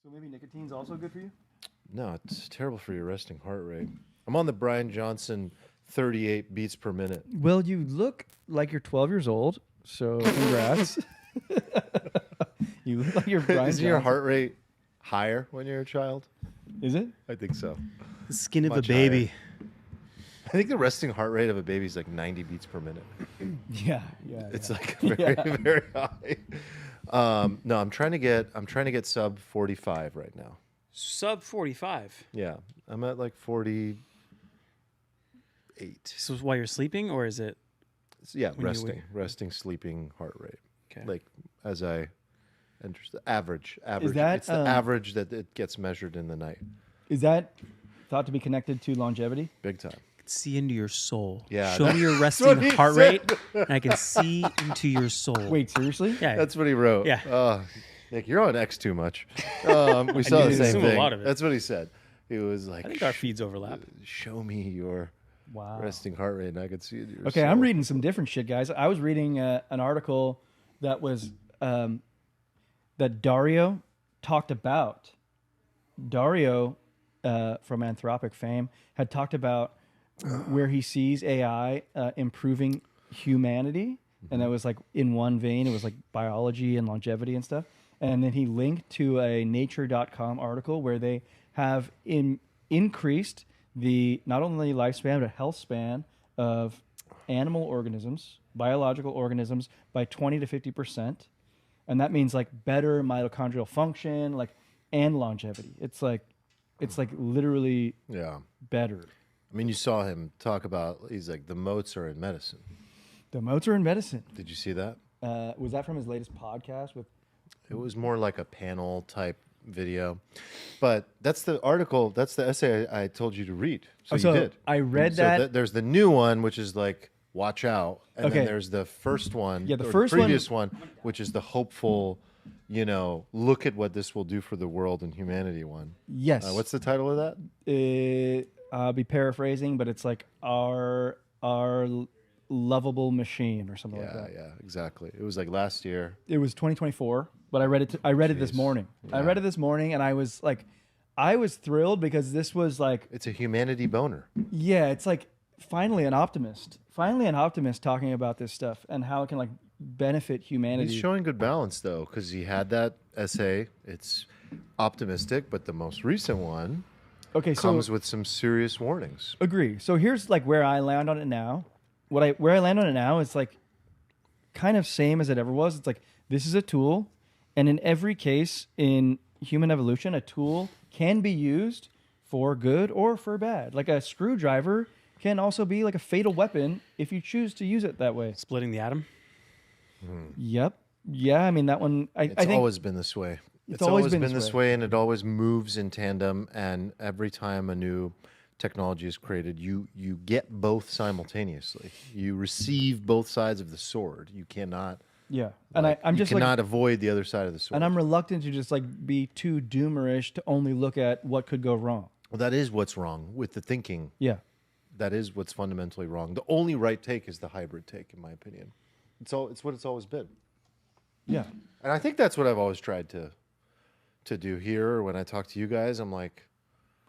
So maybe nicotine's also good for you? No, it's terrible for your resting heart rate. I'm on the Brian Johnson 38 beats per minute. Well, you look like you're 12 years old, so congrats. You look like you're Brian Isn't your Johnson. heart rate higher when you're a child? Is it? I think so. The skin of a Much baby. I think the resting heart rate of a baby is like 90 beats per minute. Yeah. It's yeah. like very, very high. No, I'm trying to get sub 45 right now. Sub 45. Yeah, I'm at like 48. So while you're sleeping, or is it? Yeah, When you resting, sleeping heart rate. Okay. Like as I enter the average. that, It's the average that it gets measured in the night. Is that thought to be connected to longevity? Big time. I can see into your soul. Yeah, Show me your what resting he heart said. rate, and I can see into your soul. Wait, seriously? Yeah. That's what he wrote. Yeah. Nick, you're on X too much. We saw the didn't same assume a thing. lot of it. That's what he said. He was like, I think our feeds overlap. show me your Wow. resting heart rate, and I could see it in your Okay, soul. I'm reading some different shit, guys. I was reading an article that was that Dario talked about. Dario from Anthropic fame had talked about where he sees AI improving humanity, and that was like in one vein. It was like biology and longevity and stuff. And then he linked to a Nature.com article where they have increased the not only lifespan but health span of animal organisms, biological organisms, by 20 to 50%, and that means like better mitochondrial function, like and longevity. It's like literally Yeah. better. I mean, you saw him talk about, he's like, the moats are in medicine. The moats are in medicine. Did you see that? Was that from his latest podcast with? It was more like a panel type video. But that's the article, that's the essay I told you to read. So, So you did. I read So that. there's the new one, which is like, watch out. And Okay. then there's the first one, Yeah, the or first previous one, which is the hopeful, look at what this will do for the world and humanity one. Yes. What's the title of that? I'll be paraphrasing, but it's like our lovable machine or something like that. Yeah, exactly. It was like last year. It was 2024, but I read it this morning. I read it this morning, and I was thrilled because this was like, It's a humanity boner. yeah, it's like finally an optimist talking about this stuff and how it can like benefit humanity. He's showing good balance though, because he had that essay. It's optimistic, but the most recent one Okay, so comes with some serious warnings. agree. So here's like where I land on it now. Where I land on it now is like kind of same as it ever was. It's like this is a tool, and in every case in human evolution, a tool can be used for good or for bad. Like a screwdriver can also be like a fatal weapon if you choose to use it that way. Splitting the atom. Yep. Yeah, I mean that one. I It's think always been this way. It's always been this this way, and it always moves in tandem. And every time a new technology is created, you get both simultaneously. You receive both sides of the sword. You cannot. yeah, and like, I'm you just cannot like, avoid the other side of the sword. and I'm reluctant to just like be too doomerish to only look at what could go wrong. Well, that is what's wrong with the thinking. Yeah. That is what's fundamentally wrong. The only right take is the hybrid take, in my opinion. It's what it's always been. Yeah. And I think that's what I've always tried to do here. Or when I talk to you guys, I'm like,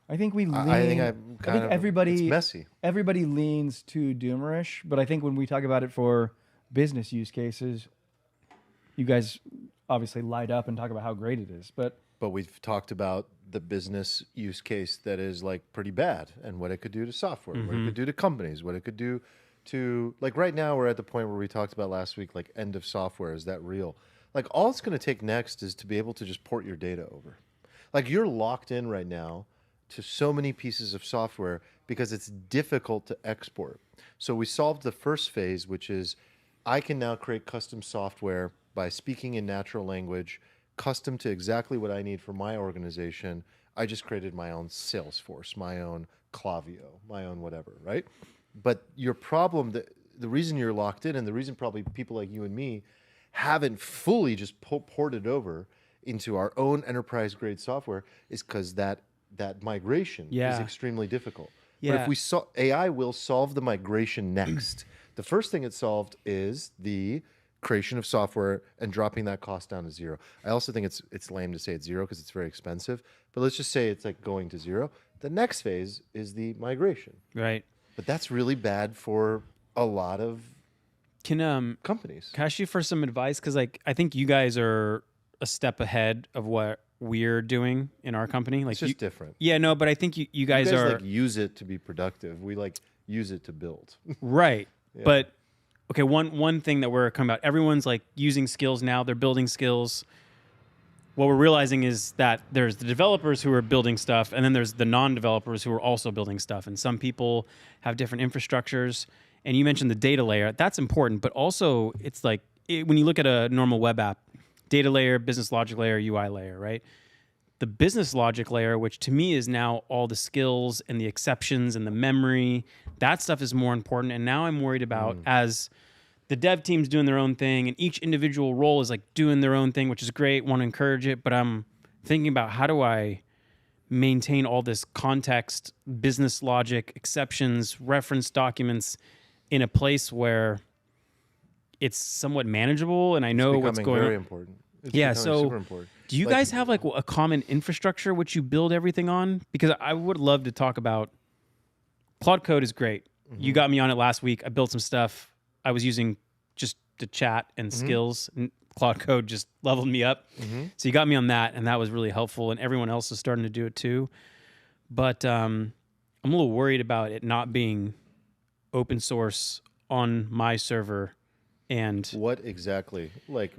I think we lean. I think I'm kind of everybody. It's messy. Everybody leans too doomerish, but I think when we talk about it for business use cases, you guys obviously light up and talk about how great it is. But we've talked about the business use case that is like pretty bad, and what it could do to software, what it could do to companies, what it could do to, like, right now we're at the point where we talked about last week, like, end of software. Is that real? Like, all it's going to take next is to be able to just port your data over. Like, you're locked in right now to so many pieces of software because it's difficult to export. So we solved the first phase, which is I can now create custom software by speaking in natural language, custom to exactly what I need for my organization. I just created my own Salesforce, my own Klaviyo, my own whatever, right? But your problem, the reason you're locked in, and the reason probably people like you and me haven't fully just ported over into our own enterprise-grade software, is because that migration is Yeah. extremely difficult. But Yeah. if we AI will solve the migration next. The first thing it solved is the creation of software and dropping that cost down to zero. I also think it's lame to say it's zero because it's very expensive, but let's just say it's like going to zero. The next phase is the migration. Right. But that's really bad for a lot of companies. Can I ask you for some advice? Because like I think you guys are a step ahead of what we're doing in our company. Like It's just different. Yeah, no, but I think you guys You guys are like use it to be productive. We like use it to build. right. But okay, one thing that we're coming about, everyone's like using skills now. They're building skills. What we're realizing is that there's the developers who are building stuff, and then there's the non-developers who are also building stuff. And some people have different infrastructures. And you mentioned the data layer. That's important, but also it's like when you look at a normal web app, data layer, business logic layer, UI layer, right? The business logic layer, which to me is now all the skills and the exceptions and the memory, that stuff is more important. And now I'm worried about as the dev team's doing their own thing and each individual role is like doing their own thing, which is great, want to encourage it, but I'm thinking about how do I maintain all this context, business logic, exceptions, reference documents in a place where it's somewhat manageable and I know what's going very on. important. It's Yeah, becoming so super important. do you guys have like a common infrastructure which you build everything on? Because I would love to talk about Claude Code is great. You got me on it last week. I built some stuff I was using just to chat and skills. And Claude Code just leveled me up. So you got me on that, and that was really helpful. And everyone else is starting to do it too. But I'm a little worried about it not being open source on my server. And What exactly? Like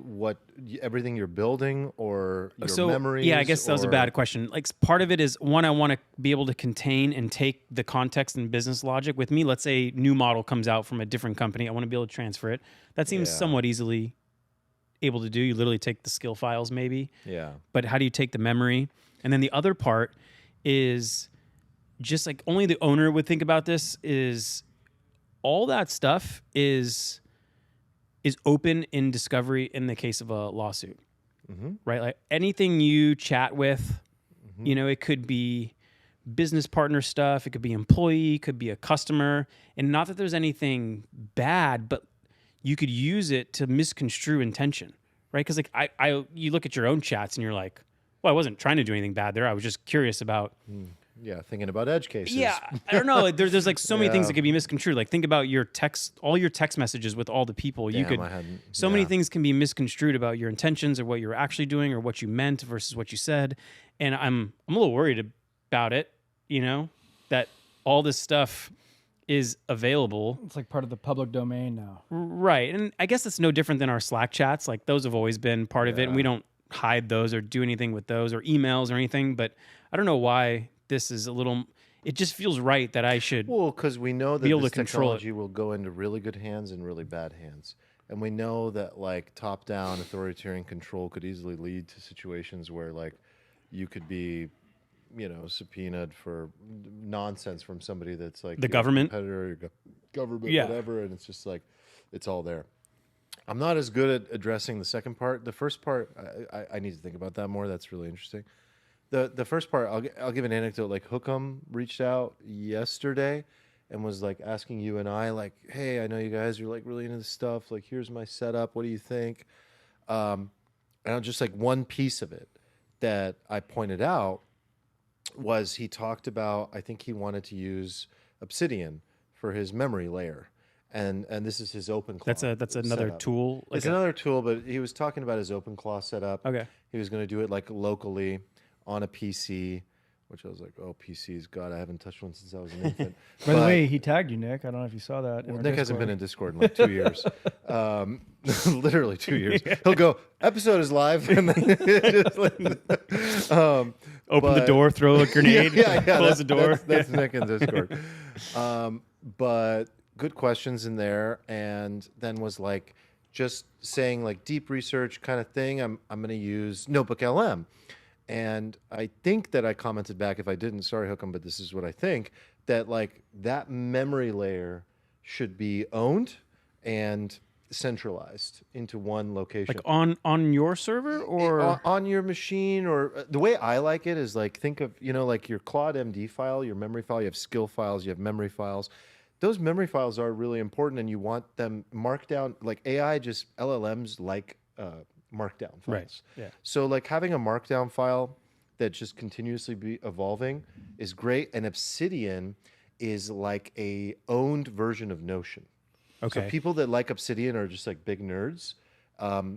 everything you're building or your memories? yeah, I guess that was a bad question. Like part of it is one, I want to be able to contain and take the context and business logic with me. Let's say new model comes out from a different company. I want to be able to transfer it. That seems somewhat easily able to do. You literally take the skill files maybe. Yeah. But how do you take the memory? And then the other part is just like only the owner would think about this is all that stuff is open in discovery in the case of a lawsuit, right? Like anything you chat with, you know, it could be business partner stuff, it could be employee, it could be a customer, and not that there's anything bad, but you could use it to misconstrue intention, right? Because like you look at your own chats and you're like, well, I wasn't trying to do anything bad there. I was just curious about. Yeah, thinking about edge cases. Yeah, I don't know. There's like so many things that could be misconstrued. Like think about your text, all your text messages with all the people. So many things can be misconstrued about your intentions or what you're actually doing or what you meant versus what you said. And I'm a little worried about it, you know, that all this stuff is available. It's like part of the public domain now. Right. And I guess it's no different than our Slack chats. Like those have always been part of it. And we don't hide those or do anything with those or emails or anything. But I don't know why this is a little, it just feels right that I should. Well, because we know that able this to control it. technology will go into really good hands and really bad hands. And we know that like top-down authoritarian control could easily lead to situations where like you could be, you know, subpoenaed for nonsense from somebody that's like The government? competitor, your government, whatever, and it's just like it's all there. I'm not as good at addressing the second part. The first part, I need to think about that more. That's really interesting. The first part, I'll give an anecdote. Like Hookem reached out yesterday and was like asking you and I, like, hey, I know you guys are like really into this stuff. Like, here's my setup. What do you think? And just like one piece of it that I pointed out was he talked about, I think he wanted to use Obsidian for his memory layer. And this is his OpenClaw. That's another setup. tool. It's another tool, but he was talking about his OpenClaw setup. Okay. He was going to do it like locally on a PC, which I was like, oh, PCs, God, I haven't touched one since I was an infant. By the way, he tagged you, Nick. I don't know if you saw that. Well, Nick hasn't been in Discord in like 2 years. Literally 2 years. He'll go, episode is live. And then just like, Open the door, throw a grenade, close the door. That's Nick in Discord. But good questions in there. And then was like just saying like deep research kind of thing. I'm going to use Notebook LM. And I think that I commented back, if I didn't, sorry, Hookem, but this is what I think, that like that memory layer should be owned and centralized into one location. Like on your server or on your machine, or the way I like it is like, think of, you know, like your Claude MD file, your memory file, you have skill files, you have memory files. those memory files are really important, and you want them marked down. Like AI, just LLMs like markdown files. Right. Yeah. So like having a markdown file that just continuously be evolving is great. And Obsidian is like a owned version of Notion. Okay. So people that like Obsidian are just like big nerds,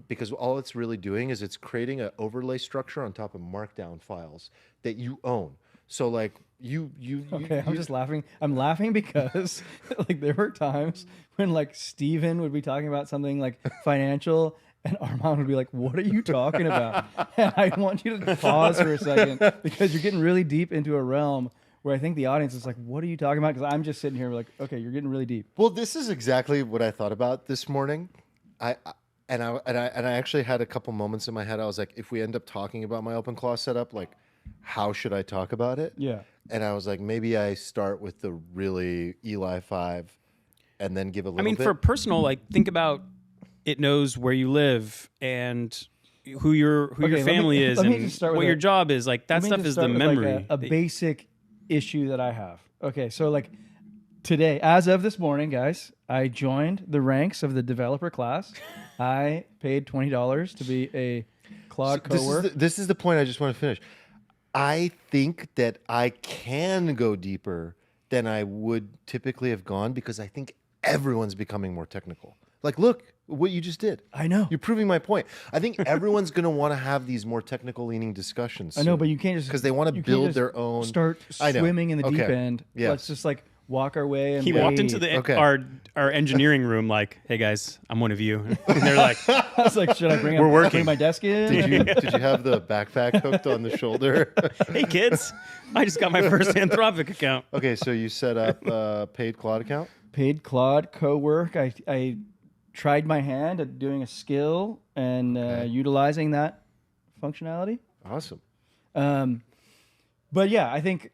because all it's really doing is it's creating an overlay structure on top of markdown files that you own. So like Okay, I'm just laughing. I'm laughing because like there were times when like Steven would be talking about something like financial and Arman would be like, "What are you talking about?" And I want you to pause for a second because you're getting really deep into a realm where I think the audience is like, "What are you talking about?" Because I'm just sitting here like, "Okay, you're getting really deep." Well, this is exactly what I thought about this morning. I actually had a couple moments in my head. I was like, if we end up talking about my OpenClaw setup, like, how should I talk about it? Yeah. And I was like, maybe I start with the really Eli 5 and then give a little bit. for personal, like think about it knows where you live and who your family is let me and just start what with your job is. Like that stuff is the memory. Like a basic issue that I have. Okay, so like today, as of this morning, guys, I joined the ranks of the developer class. I paid $20 to be a Claude coworker. This is the point I just want to finish. I think that I can go deeper than I would typically have gone because I think everyone's becoming more technical. Like, look what you just did. I know. You're proving my point. I think everyone's going to want to have these more technical leaning discussions. I know, but you can't just because they want to build their own. Start swimming in the deep end. Yes. Let's just like walk our way. And He walked into our engineering room like, "Hey guys, I'm one of you," and they're like, I was like, "Should I bring? We're working. Bring my desk in?" Did you have the backpack hooked on the shoulder? "Hey kids, I just got my first Anthropic account." Okay, so you set up a paid Claude account. Paid Claude co-work. I tried my hand at doing a skill and utilizing that functionality. Awesome. But yeah, I think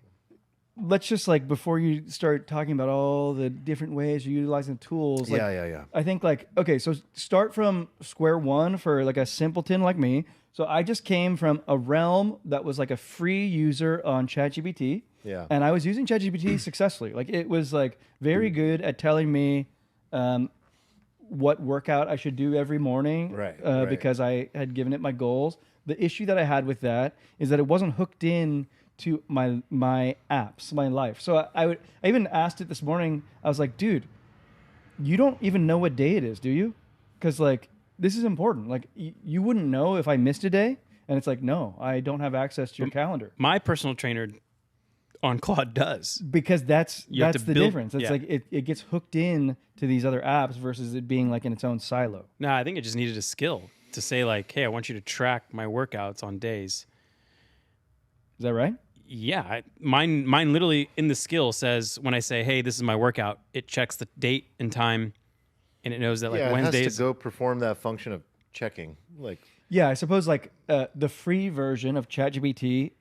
let's just like before you start talking about all the different ways you're utilizing tools. Like, Yeah. I think like okay, so start from square one for like a simpleton like me. So I just came from a realm that was like a free user on ChatGPT. Yeah. And I was using ChatGPT successfully. Like it was like very good at telling me what workout I should do every morning. Right. Because I had given it my goals. The issue that I had with that is that it wasn't hooked in to my apps, my life. So I even asked it this morning. I was like, dude, you don't even know what day it is, do you? Because like this is important. Like you wouldn't know if I missed a day. And it's like, no, I don't have access to your calendar. My personal trainer on Claude does. Because that's the difference. It's yeah. like it gets hooked in to these other apps versus it being like in its own silo. No, I think it just needed a skill to say like, "Hey, I want you to track my workouts on days." Is that right? Yeah, mine literally in the skill says when I say, "Hey, this is my workout," it checks the date and time, and it knows that like Wednesdays. It has to go perform that function of checking. Like Yeah, I suppose like the free version of ChatGPT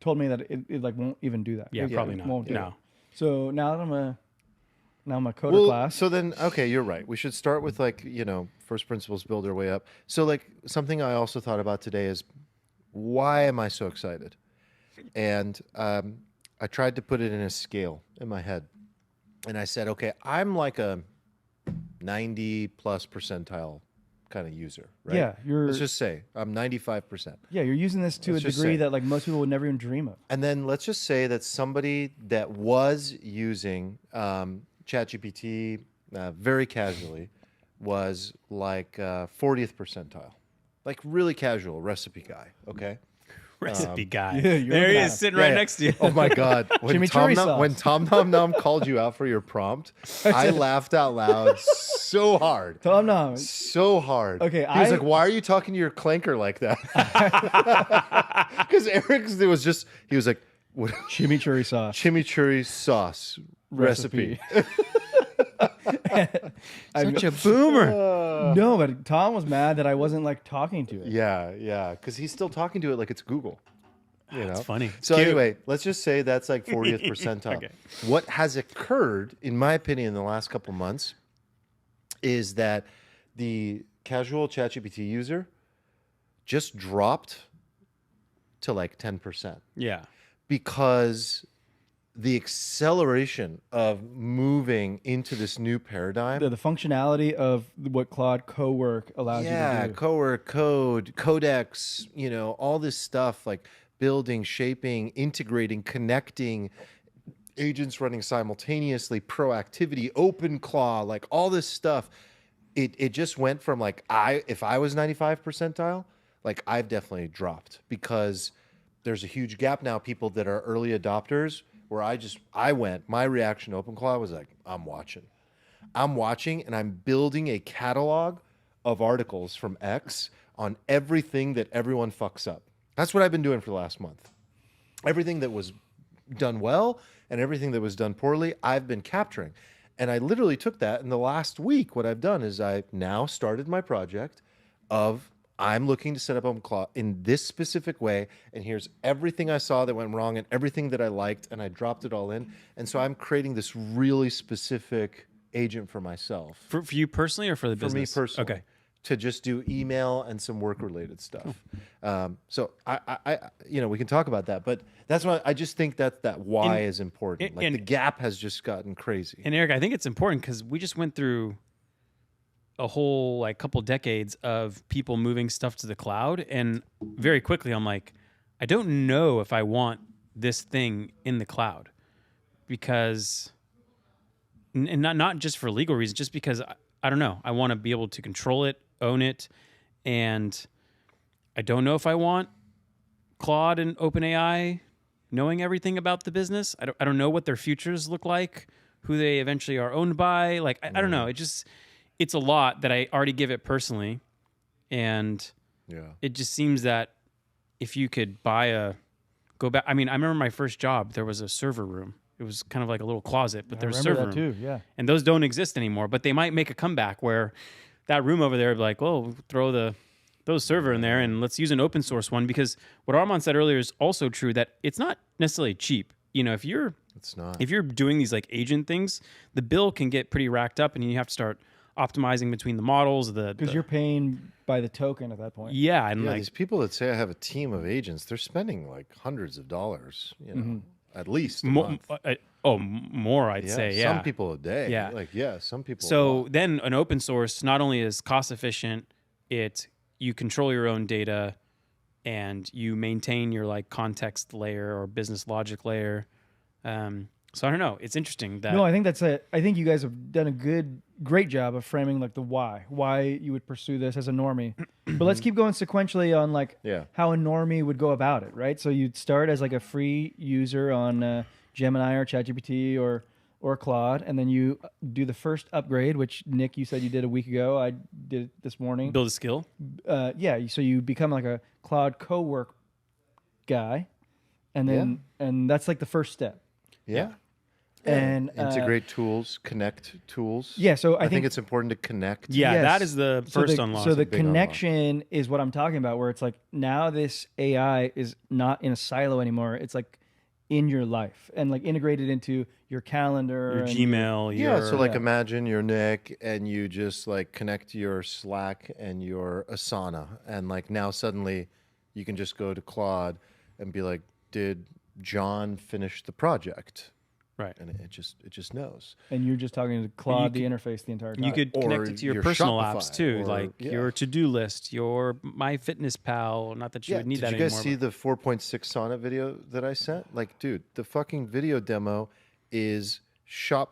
told me that it like won't even do that. Yeah, It probably not. Won't do No. it. So now that I'm a coder class. So then, okay, you're right. We should start with like, first principles, build our way up. So like something I also thought about today is why am I so excited? And I tried to put it in a scale in my head. And I said, okay, I'm like a 90 plus percentile kind of user, right? Yeah, let's just say I'm 95%. Yeah, you're using this to Let's a just degree say. that like most people would never even dream of. And then let's just say that somebody that was using ChatGPT very casually was like 40th percentile, like really casual recipe guy. Okay. Recipe guy. yeah, you're there he the is man. sitting right next to you. Oh my God. Chimichurri sauce. When Tom Nom called you out for your prompt, I laughed out loud so hard. Tom Nom. So hard. Okay, he was like, "Why are you talking to your clanker like that?" Because he was like, "What Chimichurri sauce. chimichurri sauce recipe?" Such a boomer. No, but Tom was mad that I wasn't like talking to it. Yeah, because he's still talking to it like it's Google. That's funny. So Cute. anyway, let's just say that's like 40th percentile. Okay. What has occurred, in my opinion, in the last couple months, is that the casual ChatGPT user just dropped to like 10%. Yeah. Because the acceleration of moving into this new paradigm. The functionality of what Claude Cowork allows you to do. Cowork, code, codecs, all this stuff like building, shaping, integrating, connecting, agents running simultaneously, proactivity, OpenClaw, like all this stuff. It just went from like if I was 95 percentile, like I've definitely dropped because there's a huge gap now. People that are early adopters, where my reaction to OpenClaw was like, I'm watching, and I'm building a catalog of articles from X on everything that everyone fucks up. That's what I've been doing for the last month. Everything that was done well and everything that was done poorly, I've been capturing. And I literally took that in the last week. What I've done is I now started my project of I'm looking to set up OpenClaw in this specific way, and here's everything I saw that went wrong and everything that I liked, and I dropped it all in. And so I'm creating this really specific agent for myself. For you personally or for the business? For me personally. Okay. To just do email and some work-related stuff. So I we can talk about that, but that's why I just think that why is important. Like the gap has just gotten crazy. And Eric, I think it's important because we just went through a whole like couple decades of people moving stuff to the cloud, and very quickly I'm like, I don't know if I want this thing in the cloud, because, and not just for legal reasons, just because I don't know, I want to be able to control it, own it, and I don't know if I want Claude and OpenAI knowing everything about the business. I don't know what their futures look like, who they eventually are owned by. Like I don't know. It's a lot that I already give it personally, and it just seems that if you could go back. I mean, I remember my first job. There was a server room. It was kind of like a little closet, but there's a server room too. Yeah, and those don't exist anymore. But they might make a comeback where that room over there would be like, well, we'll throw those server in there and let's use an open source one, because what Arman said earlier is also true, that it's not necessarily cheap. If you're doing these like agent things, the bill can get pretty racked up, and you have to start optimizing between the models, because you're paying by the token at that point. Yeah, and like these people that say I have a team of agents, they're spending like hundreds of dollars, at least a month. More I'd say. Yeah, some people a day. Yeah, some people. So then an open source not only is cost efficient, you control your own data, and you maintain your like context layer or business logic layer. So I don't know. It's interesting that. No, I think I think you guys have done a great job of framing like the why you would pursue this as a normie. But let's keep going sequentially on like how a normie would go about it, right? So you'd start as like a free user on Gemini or ChatGPT or Claude, and then you do the first upgrade, which Nick, you said you did a week ago. I did it this morning. Build a skill. So you become like a Claude Cowork guy, and then and that's like the first step. Yeah. And integrate tools, connect tools. Yeah, so I think it's important to connect. Yeah, that is the first unlock. So the connection is what I'm talking about, where it's like now this AI is not in a silo anymore. It's like in your life and like integrated into your calendar, your Gmail. So like imagine you're Nick and you just like connect your Slack and your Asana, and like now suddenly you can just go to Claude and be like, did John finish the project? Right. And it just knows. And you're just talking to Claude, the interface, the entire time. You could connect it to your personal Shopify, apps too, like your to-do list, your MyFitnessPal. Not that you would need that anymore. Did you guys see the 4.6 Sonnet video that I sent? Like, dude, the fucking video demo is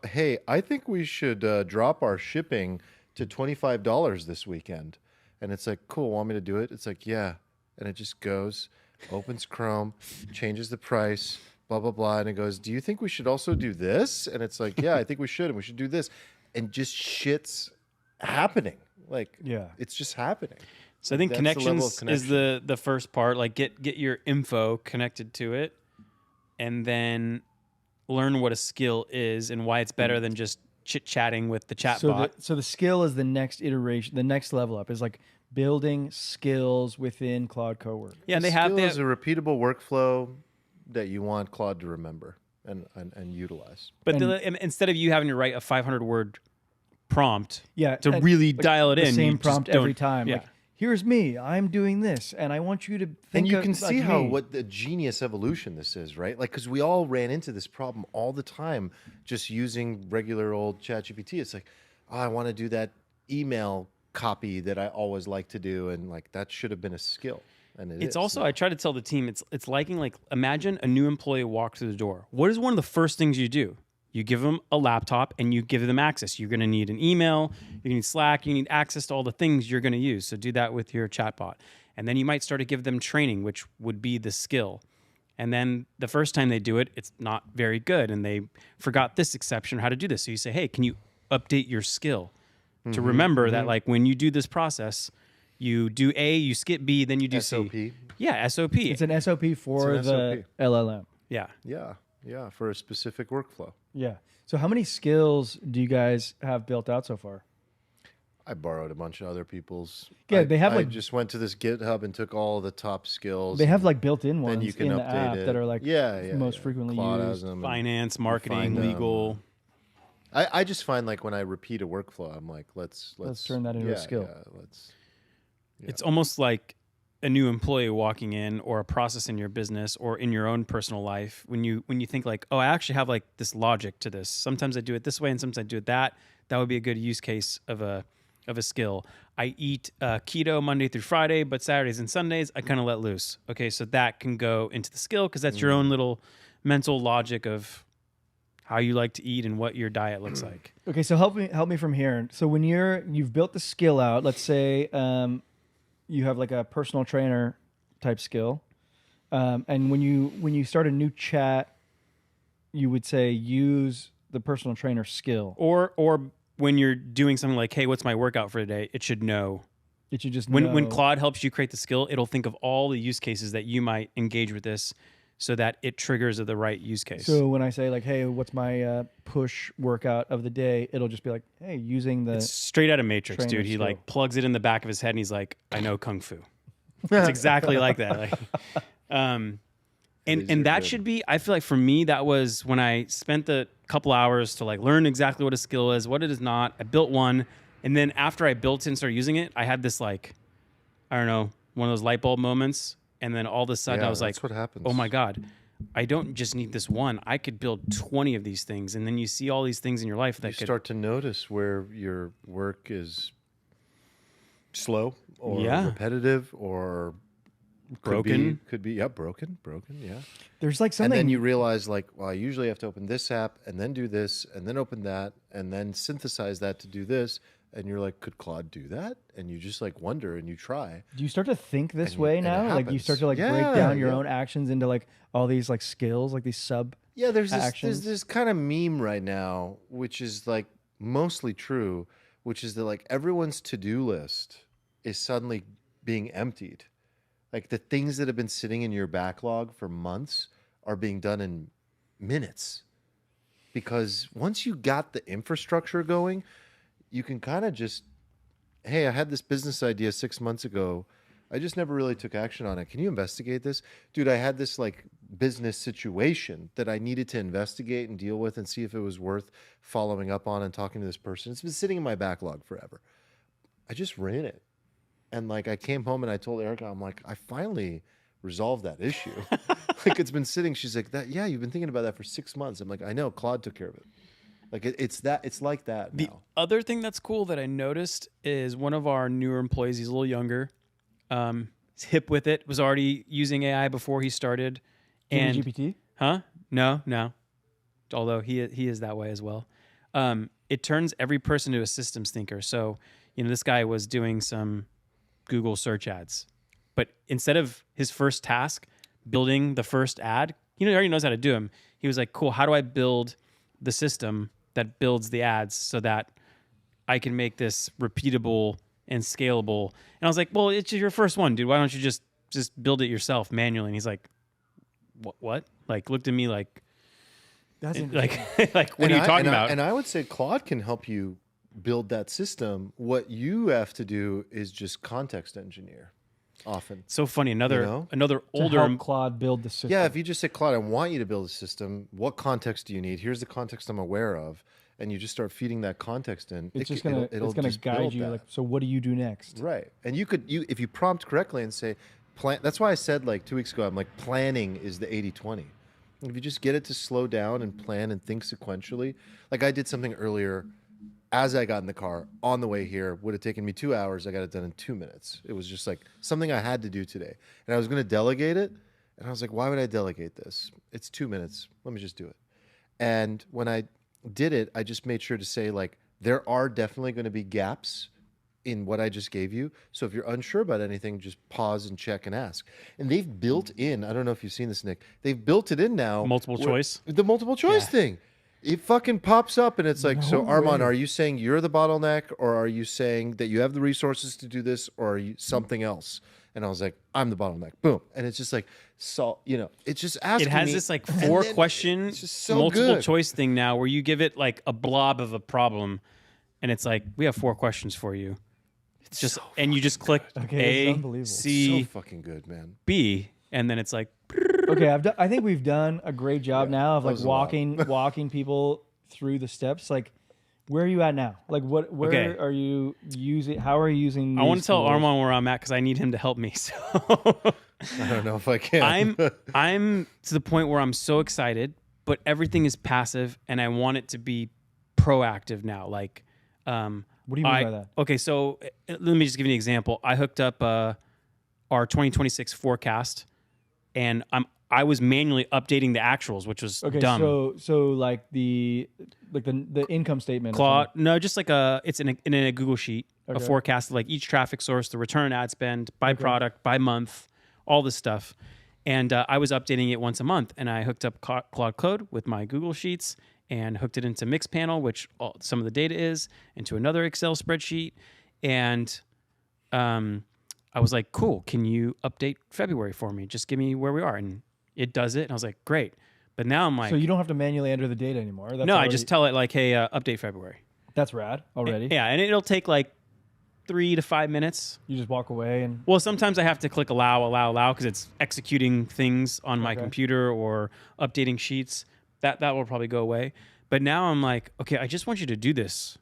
Hey, I think we should drop our shipping to $25 this weekend. And it's like, cool, want me to do it? It's like, yeah. And it just goes, opens Chrome, changes the price, blah, blah, blah. And it goes, do you think we should also do this? And it's like, yeah, I think we should. And we should do this. And just shit's happening. Like, it's just happening. So I think connections is the first part. Like get your info connected to it, and then learn what a skill is and why it's better than just chit-chatting with the chatbot. So the skill is the next iteration, the next level up is like building skills within Claude Cowork. Yeah, and they have a repeatable workflow that you want Claude to remember and utilize. But instead of you having to write a 500-word prompt to really dial it in, same prompt every time. Yeah. Like, here's me, I'm doing this, and I want you to think. And you can like see how me. what the genius evolution this is, right? Like, because we all ran into this problem all the time, just using regular old ChatGPT. It's like, oh, I want to do that email copy that I always like to do, and like that should have been a skill. And It's also, I try to tell the team, it's liking, like, imagine a new employee walks through the door. What is one of the first things you do? You give them a laptop and you give them access. You're going to need an email, you're going to need Slack, you need access to all the things you're going to use. So do that with your chatbot. And then you might start to give them training, which would be the skill. And then the first time they do it, it's not very good and they forgot this exception or how to do this. So you say, hey, can you update your skill to remember that, like, when you do this process, you do A, you skip B, then you do SOP. C. Yeah, SOP. It's an SOP for It's an the SOP. LLM. Yeah. Yeah, for a specific workflow. Yeah. So how many skills do you guys have built out so far? I borrowed a bunch of other people's. Yeah, they have I like just went to this GitHub and took all the top skills. they have and like built-in ones then you can in the update app it. that are like yeah, most frequently Claude has used. them and Finance, marketing, find them. legal. I just find like when I repeat a workflow, I'm like, let's turn that into a skill. Yeah, It's almost like a new employee walking in, or a process in your business or in your own personal life. When you think like, oh, I actually have like this logic to this. Sometimes I do it this way and sometimes I do it that. That would be a good use case of a skill. I eat keto Monday through Friday, but Saturdays and Sundays I kind of let loose. Okay, so that can go into the skill because that's your own little mental logic of how you like to eat and what your diet looks like. Okay, so help me from here. So when you've built the skill out, let's say you have like a personal trainer type skill, and when you start a new chat, you would say use the personal trainer skill, Or when you're doing something like, hey, what's my workout for today? It should know. it should just When know. Claude helps you create the skill, it'll think of all the use cases that you might engage with this, so that it triggers the right use case. So when I say like, hey, what's my push workout of the day, it'll just be like, hey, using the It's straight out of Matrix, trainer dude. He skill. like plugs it in the back of his head and he's like, I know Kung Fu. It's exactly like that. Like, and that should be, I feel like for me, that was when I spent the couple hours to like learn exactly what a skill is, what it is not. I built one. And then after I built it and started using it, I had this like, I don't know, one of those light bulb moments. And then all of a sudden I was like, that's what happens. oh my God, I don't just need this one. I could build 20 of these things. And then you see all these things in your life that You could start to notice where your work is slow or Yeah. repetitive or Broken. Could be broken. Yeah. there's like And something then you realize, like, well, I usually have to open this app and then do this and then open that and then synthesize that to do this. And you're like, could Claude do that? And you just like wonder and you try. do you start to think this And- way and it now? Like you happens. start to like break Yeah, down your yeah. own actions into like all these like skills, like these sub. Yeah, there's actions. this kind of meme right now, which is like mostly true, which is that like everyone's to-do list is suddenly being emptied. Like the things that have been sitting in your backlog for months are being done in minutes. Because once you got the infrastructure going, you can kind of just, hey, I had this business idea 6 months ago. I just never really took action on it. Can you investigate this? Dude, I had this like business situation that I needed to investigate and deal with and see if it was worth following up on and talking to this person. It's been sitting in my backlog forever. I just ran it. And like I came home and I told Erica, I'm like, I finally resolved that issue. Like it's been sitting. She's like, that, yeah, you've been thinking about that for 6 months. I'm like, I know, Claude took care of it. Like it's like that The now. other thing that's cool that I noticed is one of our newer employees, he's a little younger, he's hip with it, was already using AI before he started. And GPT? huh? No. Although he is that way as well. It turns every person into a systems thinker. So, this guy was doing some Google search ads, but instead of his first task building the first ad, he already knows how to do them. He was like, cool, how do I build the system that builds the ads so that I can make this repeatable and scalable? And I was like, well, it's your first one, dude. Why don't you just build it yourself manually? And he's like, what? Like looked at me like, That's like what are you talking about? And I would say Claude can help you build that system. What you have to do is just context engineer often. So funny. Another to older help Claude build the system. Yeah, if you just say, Claude, I want you to build a system. What context do you need? Here's the context I'm aware of. and you just start feeding that context in, It's just it'll it's gonna just guide build you. that. Like, so what do you do next? Right. And if you prompt correctly and say, that's why I said like 2 weeks ago, I'm like, planning is the 80-20. If you just get it to slow down and plan and think sequentially, like I did something earlier as I got in the car on the way here, would have taken me 2 hours. I got it done in 2 minutes. It was just like something I had to do today. And I was going to delegate it. And I was like, why would I delegate this? It's 2 minutes. Let me just do it. And when I did it, I just made sure to say, like, there are definitely going to be gaps in what I just gave you. So if you're unsure about anything, just pause and check and ask. And they've built in, I don't know if you've seen this, Nick, they've built it in now. Multiple choice? The multiple choice thing. It fucking pops up and it's like, No so Arman, way. are you saying you're the bottleneck, or are you saying that you have the resources to do this, or are you something else? And I was like, I'm the bottleneck. Boom. And it's just like, so, it's just asking It has me, this like and 4 then question it's just so multiple good. choice thing now where you give it like a blob of a problem and it's like, we have 4 questions for you. It's just, and you just click Okay, this is A, unbelievable. C, So fucking good, man. B, and then it's like, Okay, I think we've done a great job now of that like was a lot. walking people through the steps. Like, where are you at now? Like, where Okay. are you using? How are you using? I want these to tell tools? Arman where I'm at because I need him to help me. So I don't know if I can. I'm to the point where I'm so excited, but everything is passive, and I want it to be proactive now. Like, What do you mean by that? Okay, so let me just give you an example. I hooked up our 2026 forecast, and I was manually updating the actuals, which was Okay, dumb. so like the income statement. or Claude, something. no, just like it's in a Google sheet, a Okay. forecast of like each traffic source, the return ad spend by product, by month, all this stuff. And I was updating it once a month, and I hooked up Claude Code with my Google Sheets and hooked it into Mixpanel, which some of the data is, into another Excel spreadsheet. And I was like, cool, can you update February for me? Just give me where we are. And it does it. And I was like, great. But now I'm like, So you don't have to manually enter the data anymore. That's no, I already- just tell it like, hey, update February. That's rad already. Yeah, and it'll take like 3 to 5 minutes. You just walk away and Well, sometimes I have to click allow because it's executing things on my Okay. computer or updating sheets. That will probably go away. But now I'm like, okay, I just want you to do this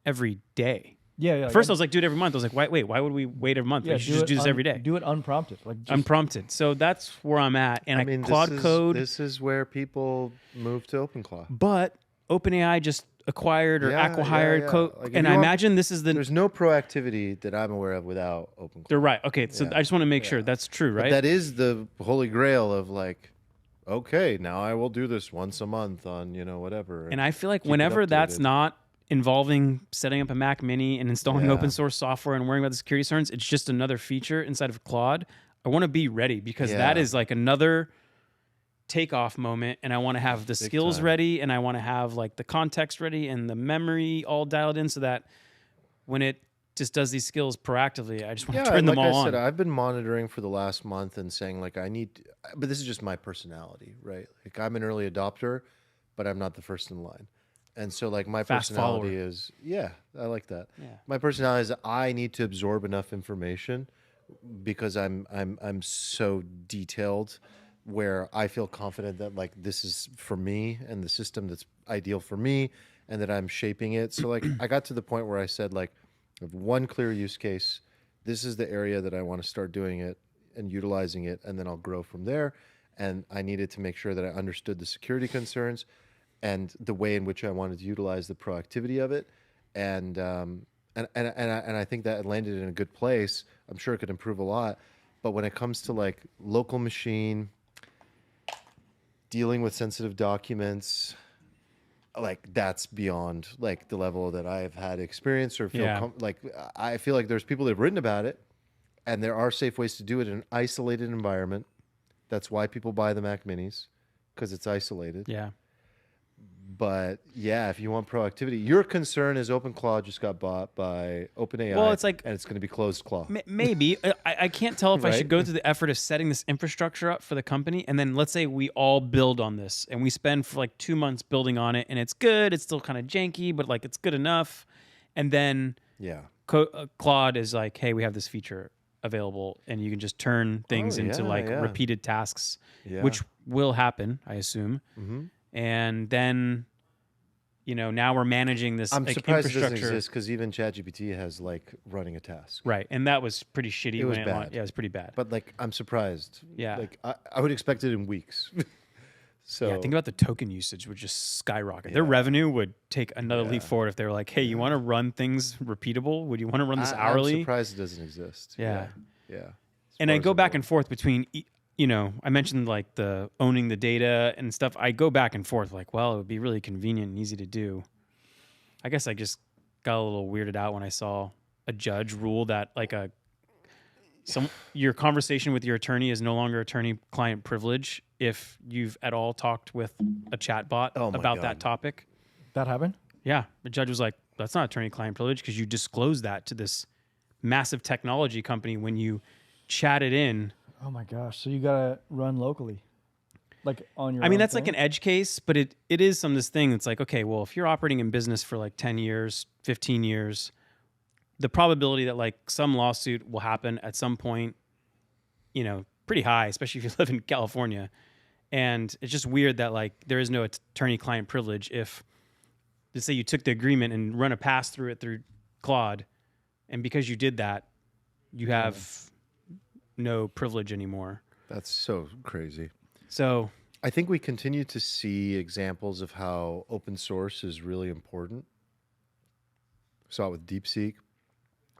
every day. yeah. First, I was like, do it every month. I was like, wait, why would we wait every month? yeah, We should just do this every day. Do it unprompted. Like just, Unprompted. So that's where I'm at. And I mean, Claude Code, this is where people move to OpenClaw. but OpenAI just acquired or Yeah, acquired yeah. Code. Like, if And you I want- imagine this is the... There's no proactivity that I'm aware of without OpenClaw. They're right. Okay, so Yeah. I just want to make sure that's true, But right? that is the holy grail of like, okay, now I will do this once a month on, whatever. And I feel like keep it whenever that's updated. not involving setting up a Mac Mini and installing Yeah. open source software and worrying about the security concerns, it's just another feature inside of Claude. I want to be ready because that Yeah. is like another takeoff moment, and I want to have the skills time. ready, and I want to have like the context ready and the memory all dialed in so that when it just does these skills proactively, I just want to turn and them like all I said, on. I've been monitoring for the last month and saying like but this is just my personality, right? Like I'm an early adopter, but I'm not the first in line. And so like my Fast personality follower. is, yeah, I like that. Yeah. My personality is I need to absorb enough information because I'm so detailed where I feel confident that like this is for me and the system that's ideal for me and that I'm shaping it. So like I got to the point where I said like I have one clear use case. This is the area that I want to start doing it and utilizing it, and then I'll grow from there. And I needed to make sure that I understood the security concerns and the way in which I wanted to utilize the proactivity of it. And I think that it landed in a good place. I'm sure it could improve a lot. But when it comes to like local machine, dealing with sensitive documents, like that's beyond like the level that I've had experience or feel Yeah. I feel like there's people that have written about it, and there are safe ways to do it in an isolated environment. That's why people buy the Mac Minis, because it's isolated. Yeah. But yeah, if you want proactivity, your concern is OpenClaw just got bought by OpenAI. Well, it's like- and it's going to be closed claw. Maybe. I can't tell if I Right? should go through the effort of setting this infrastructure up for the company. And then let's say we all build on this and we spend for like 2 months building on it and it's good. It's still kind of janky, but like it's good enough. And then Yeah. Claude is like, hey, we have this feature available and you can just turn things into yeah, like yeah. repeated tasks, Yeah. which will happen, I assume. Mm-hmm. And then, now we're managing this I'm like, surprised it doesn't infrastructure. exist because even ChatGPT has like running a task. Right. And that was pretty shitty. It was when bad. launched. Yeah, it was pretty bad. But like, I'm surprised. Yeah. Like, I would expect it in weeks. So Yeah, think about the token usage would just skyrocket. Their revenue would take another leap forward if they were like, hey, you want to run things repeatable? Would you want to run this hourly? I'm surprised it doesn't exist. Yeah. Yeah. And I go back and forth between, I mentioned like the owning the data and stuff. I go back and forth like, well, it would be really convenient and easy to do. I guess I just got a little weirded out when I saw a judge rule that like your conversation with your attorney is no longer attorney-client privilege if you've at all talked with a chatbot about that topic. That happened? Yeah. The judge was like, that's not attorney-client privilege because you disclosed that to this massive technology company when you chatted in. Oh my gosh. So you got to run locally. Like on your I mean, own that's thing? like an edge case, but it is this thing that's like, okay, well, if you're operating in business for like 10 years, 15 years, the probability that like some lawsuit will happen at some point, pretty high, especially if you live in California. And it's just weird that like there is no attorney-client privilege if, let's say you took the agreement and run a pass through it through Claude, and because you did that, you have no privilege anymore. That's so crazy. So I think we continue to see examples of how open source is really important. Saw it with DeepSeek.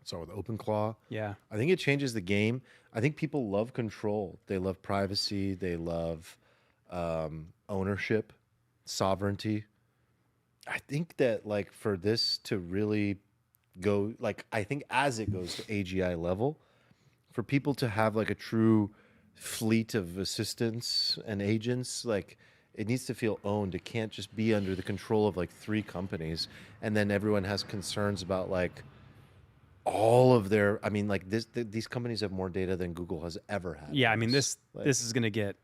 Saw it with OpenClaw. yeah, I think it changes the game. I think people love control. They love privacy. They love ownership, sovereignty. I think that like for this to really go, like I think as it goes to AGI level, for people to have like a true fleet of assistants and agents, like it needs to feel owned. It can't just be under the control of like 3 companies, and then everyone has concerns about like all of their. I mean, like these companies have more data than Google has ever had. yeah. I mean, this like, is going to get,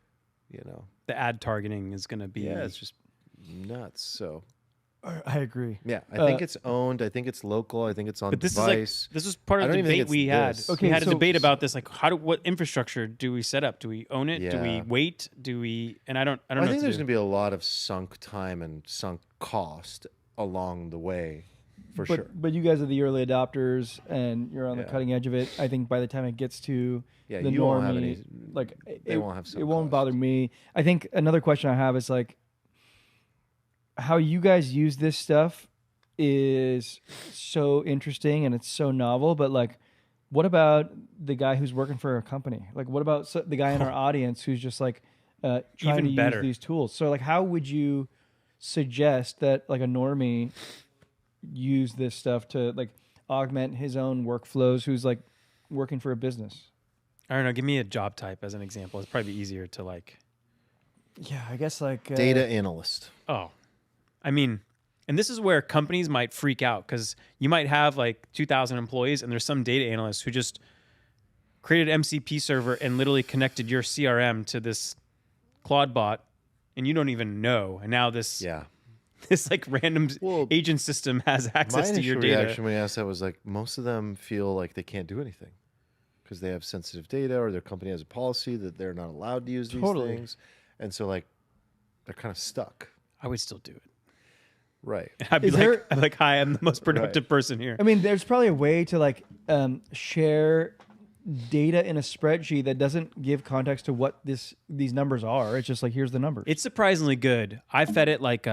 the ad targeting is going to be. Yeah, it's just nuts. So I agree. yeah, I think it's owned. I think it's local. I think it's on But this device. this was part I of the don't even think debate it's we had. this. Okay, we had a so- debate about this, like what infrastructure do we set up? Do we own it? Do we Yeah. wait? Do we? And I don't know. I what think to there's do. going to be a lot of sunk time and sunk cost along the way, for sure. But you guys are the early adopters, and you're on the Yeah. cutting edge of it. I think by the time it gets to Yeah, the you won't have normie, any- like they won't have it sunk won't cost. bother me. I think another question I have is like how you guys use this stuff is so interesting and it's so novel. But like, what about the guy who's working for a company? Like, what about the guy in our audience who's just like trying Even to better. use these tools? So like, how would you suggest that like a normie use this stuff to like augment his own workflows who's like working for a business? I don't know. Give me a job type as an example. It's probably easier to like. Yeah, I guess like Data analyst. Oh, I mean, and this is where companies might freak out because you might have like 2,000 employees and there's some data analyst who just created an MCP server and literally connected your CRM to this Claude bot and you don't even know. And now this Yeah. this like random Well, agent system has access My to your initial data. reaction when you asked that was like, most of them feel like they can't do anything because they have sensitive data or their company has a policy that they're not allowed to use these Totally. things. And so like, they're kind of stuck. I would still do it. Right. I'd be Is like, there- I'm like, hi, I'm the most productive Right. person here. I mean, there's probably a way to like share data in a spreadsheet that doesn't give context to what these numbers are. It's just like here's the numbers. It's surprisingly good. I fed it like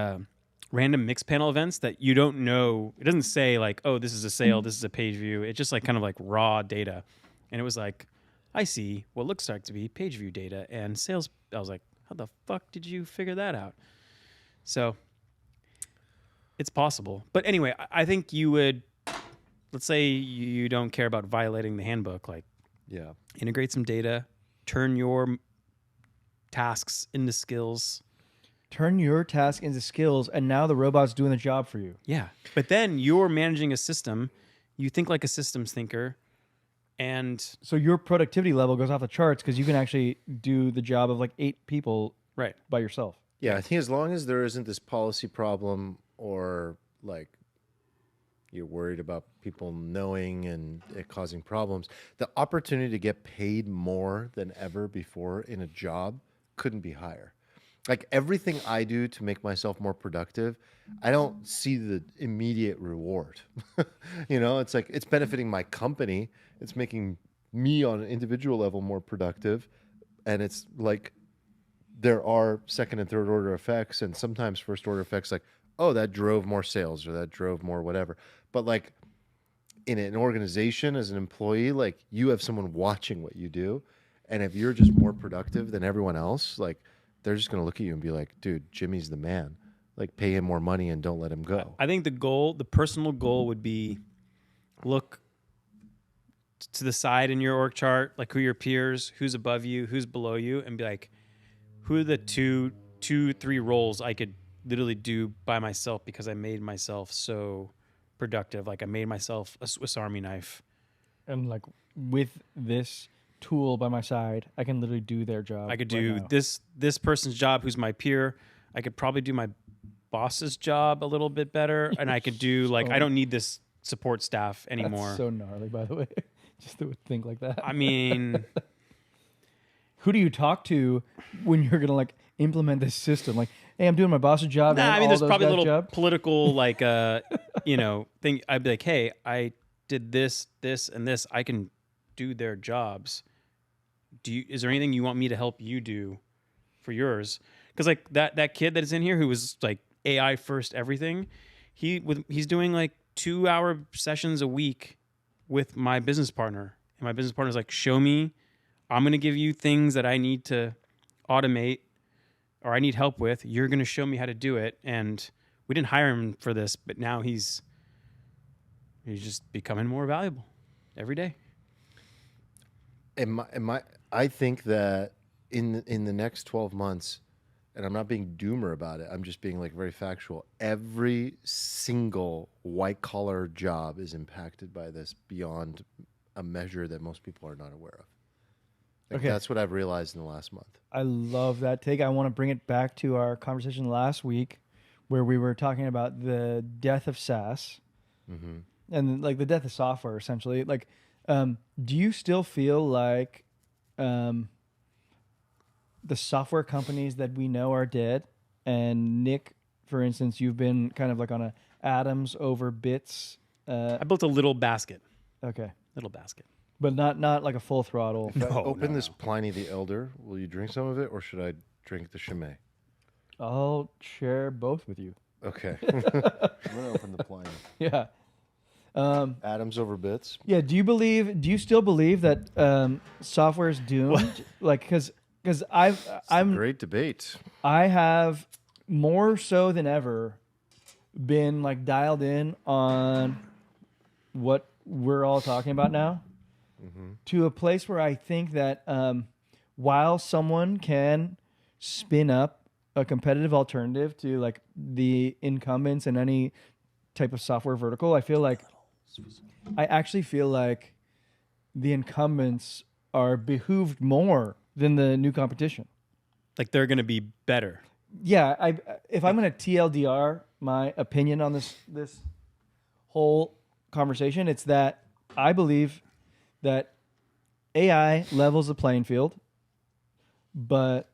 random mix panel events that you don't know. It doesn't say like, oh, this is a sale, this is a page view. It's just like kind of like raw data. And it was like, I see what looks like to be page view data and sales. I was like, how the fuck did you figure that out? So it's possible. But anyway, I think you would, let's say you don't care about violating the handbook, like Yeah. integrate some data, turn your tasks into skills. Turn your task into skills, and now the robot's doing the job for you. Yeah. But then you're managing a system. You think like a systems thinker. And So your productivity level goes off the charts because you can actually do the job of like 8 people right. by yourself. Yeah, I think as long as there isn't this policy problem or like you're worried about people knowing and it causing problems, the opportunity to get paid more than ever before in a job couldn't be higher. like everything I do to make myself more productive, I don't see the immediate reward. It's like it's benefiting my company, it's making me on an individual level more productive, and it's like there are second and third order effects, and sometimes first order effects, like, oh, that drove more sales or that drove more whatever. But like in an organization as an employee, like you have someone watching what you do, and if you're just more productive than everyone else, like they're just going to look at you and be like, dude, Jimmy's the man. Like, pay him more money and don't let him go. I think the personal goal would be look to the side in your org chart, like who your peers, who's above you, who's below you, and be like, who are the two, 3 roles I could literally do by myself because I made myself so productive. Like I made myself a Swiss Army knife. And like with this tool by my side, I can literally do their job. I could do this person's job who's my peer. I could probably do my boss's job a little bit better, and I could do like I don't need this support staff anymore. That's so gnarly, by the way. Just to think like that. I mean, who do you talk to when you're gonna like implement this system? Like, hey, I'm doing my boss's job. I mean, there's probably a little job. political like thing. I'd be like, hey, I did this, and this. I can do their jobs. Is there anything you want me to help you do for yours? Because like that kid that is in here who was like AI first everything, he's doing like 2-hour sessions a week with my business partner, and my business partner's like, show me, I'm going to give you things that I need to automate or I need help with. You're going to show me how to do it. And we didn't hire him for this, but now he's just becoming more valuable every day. I think that in the next 12 months, and I'm not being doomer about it, I'm just being like very factual, every single white collar job is impacted by this beyond a measure that most people are not aware of. Like, okay. That's what I've realized in the last month. I love that take. I want to bring it back to our conversation last week where we were talking about the death of SaaS and like the death of software, essentially. Like, do you still feel like the software companies that we know are dead? And Nick, for instance, you've been kind of like on a atoms over bits. I built a little basket. Okay. Little basket. But not like a full throttle. If I open this Pliny the Elder, will you drink some of it, or should I drink the Chimay? I'll share both with you. Okay. I'm going to open the Pliny. Yeah. Atoms over bits? Yeah. Do you still believe that software is doomed? Like, because I'm a great debate. I have more so than ever been like dialed in on what we're all talking about now, to a place where I think that while someone can spin up a competitive alternative to like the incumbents in any type of software vertical, I actually feel like the incumbents are behooved more than the new competition. Like they're going to be better. Yeah, if I'm going to TLDR my opinion on this whole conversation, it's that I believe that AI levels the playing field, but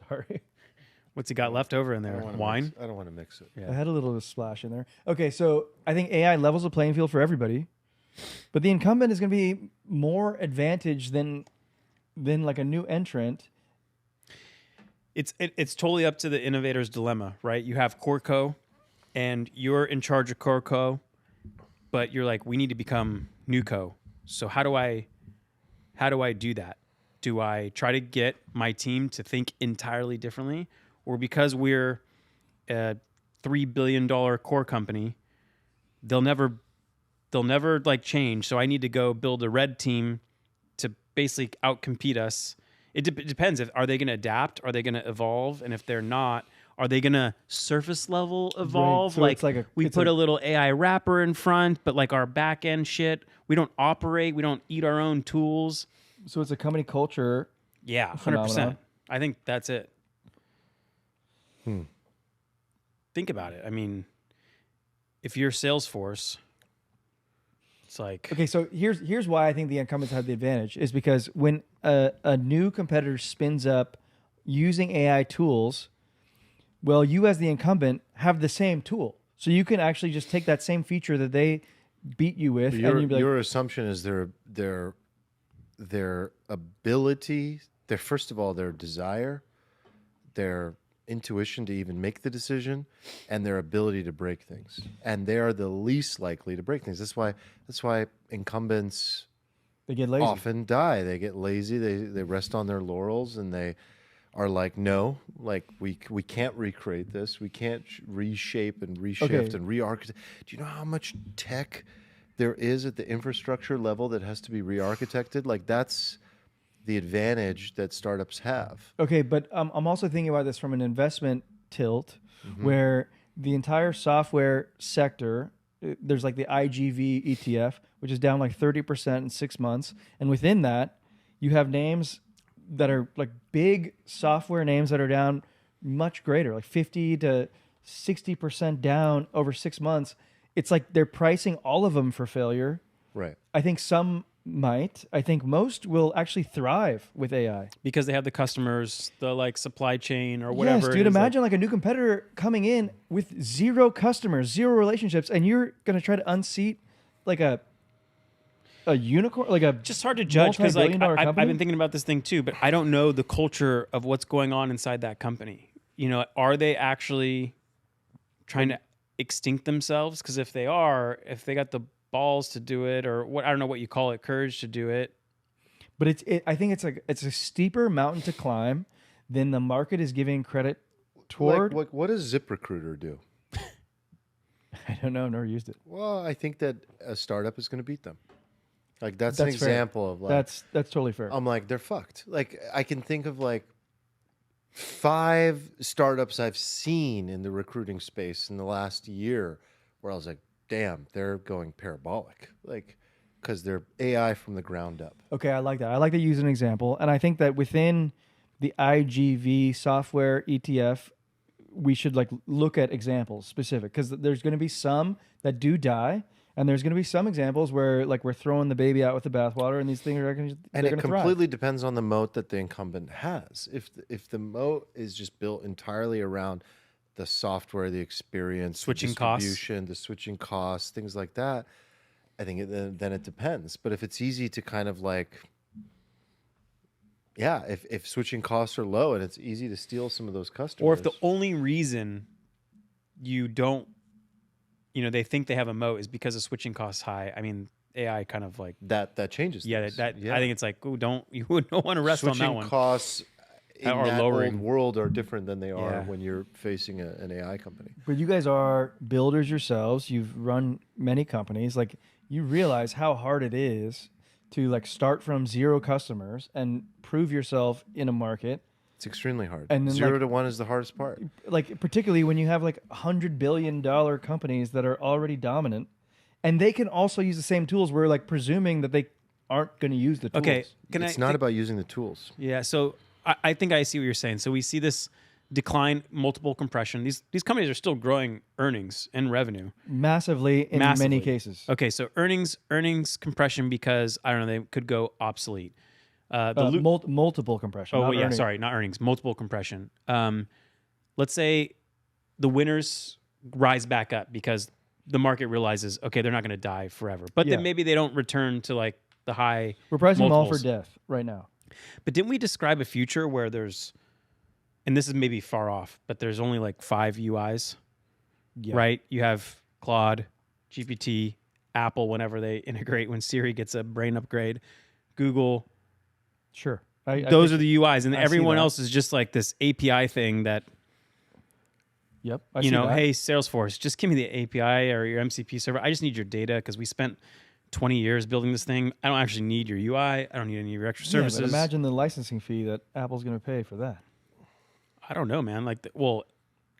sorry. What's he got left over in there? Wine? I don't want to mix it. Yeah. I had a little splash in there. Okay, so I think AI levels the playing field for everybody, but the incumbent is going to be more advantaged than like a new entrant. It's totally up to the innovator's dilemma, right? You have Coreco, and you're in charge of Coreco, but you're like, we need to become Newco. So how do I do that? Do I try to get my team to think entirely differently, or because we're a $3 billion core company, they'll never like change. So I need to go build a red team to basically outcompete us. It depends. Are they going to adapt? Are they going to evolve? And if they're not, are they going to surface level evolve? Right. So we put a little AI wrapper in front, but like our back end shit, we don't operate. We don't eat our own tools. So it's a company culture. Yeah, 100%. I think that's it. Think about it. I mean, if you're Salesforce, it's like... Okay, so here's why I think the incumbents have the advantage, is because when a new competitor spins up using AI tools, well, you as the incumbent have the same tool. So you can actually just take that same feature that they beat you with, Your, and you'd be like, your assumption is their ability, their first of all, their desire, their intuition to even make the decision, and their ability to break things. And they are the least likely to break things. That's why incumbents they get lazy. often die. They get lazy. They rest on their laurels, and they are like, no, like we can't recreate this. We can't reshape and reshift and re-architect. Do you know how much tech there is at the infrastructure level that has to be re-architected? Like, that's the advantage that startups have. Okay, but I'm also thinking about this from an investment tilt, where the entire software sector, there's like the IGV ETF, which is down like 30% in 6 months, and within that, you have names that are like big software names that are down much greater, like 50 to 60% down over 6 months. It's like they're pricing all of them for failure. Right. I think some might. I think most will actually thrive with AI. Because they have the customers, the like supply chain or whatever. Yes, dude. Imagine like a new competitor coming in with 0 customers, 0 relationships, and you're gonna try to unseat like a unicorn, like a just hard to judge because like I've company? been thinking about this thing too, but I don't know the culture of what's going on inside that company. You know, are they actually trying to extinct themselves? Because if they if they got the balls to do it, or what, I don't know what you call it, courage to do it. But I think it's a steeper mountain to climb than the market is giving credit toward. Like, what does ZipRecruiter do? I don't know. Never used it. Well, I think that a startup is going to beat them. Like, that's an Fair. example of like, That's totally fair. I'm like, they're fucked. Like, I can think of like 5 startups I've seen in the recruiting space in the last year where I was like, damn, they're going parabolic. Like, because they're AI from the ground up. Okay, I like that. I like to use an example. And I think that within the IGV software ETF, we should like look at examples specific, because there's going to be some that do die. And there's going to be some examples where like we're throwing the baby out with the bathwater, and these things are going to And it completely depends on the moat that the incumbent has. If the moat is just built entirely around the software, the experience, Switching the distribution, the switching costs, things like that, I think then it depends. But if it's easy to kind of like, yeah, if switching costs are low and it's easy to steal some of those customers, Or if the only reason you don't, they think they have a moat is because the switching costs high. I mean, AI kind of like that changes. Yeah, things. I think it's like, you don't want to rest switching on that one. Costs in Or that lowering. old world are different than they are Yeah. when you're facing an AI company. But you guys are builders yourselves. You've run many companies. Like, you realize how hard it is to like start from 0 customers and prove yourself in a market. It's extremely hard. And then, 0 like, to 1 is the hardest part. Like, particularly when you have like $100 billion companies that are already dominant, and they can also use the same tools. We're like presuming that they aren't going to use the tools. Okay, It's not about using the tools. Yeah, so I think I see what you're saying. So we see this decline, multiple compression. These companies are still growing earnings and revenue Massively in many cases. Okay, so earnings compression because I don't know, they could go obsolete. Multiple compression. Oh, not well, yeah, earnings. sorry, not earnings, multiple compression. Let's say the winners rise back up because the market realizes, okay, they're not going to die forever. But Yeah. then maybe they don't return to like the high We're pricing them all for multiples. death right now. But didn't we describe a future where there's, and this is maybe far off, but there's only like 5 UIs, Yeah. right? You have Claude, GPT, Apple whenever they integrate, when Siri gets a brain upgrade, Google. Sure. Those are the UIs, and I see everyone that. else is just like this API thing that, Yep. I see that. hey, Salesforce, just give me the API or your MCP server. I just need your data because we spent 20 years building this thing. I don't actually need your UI. I don't need any of your extra Yeah, services. but imagine the licensing fee that Apple's going to pay for that. I don't know, man. Like,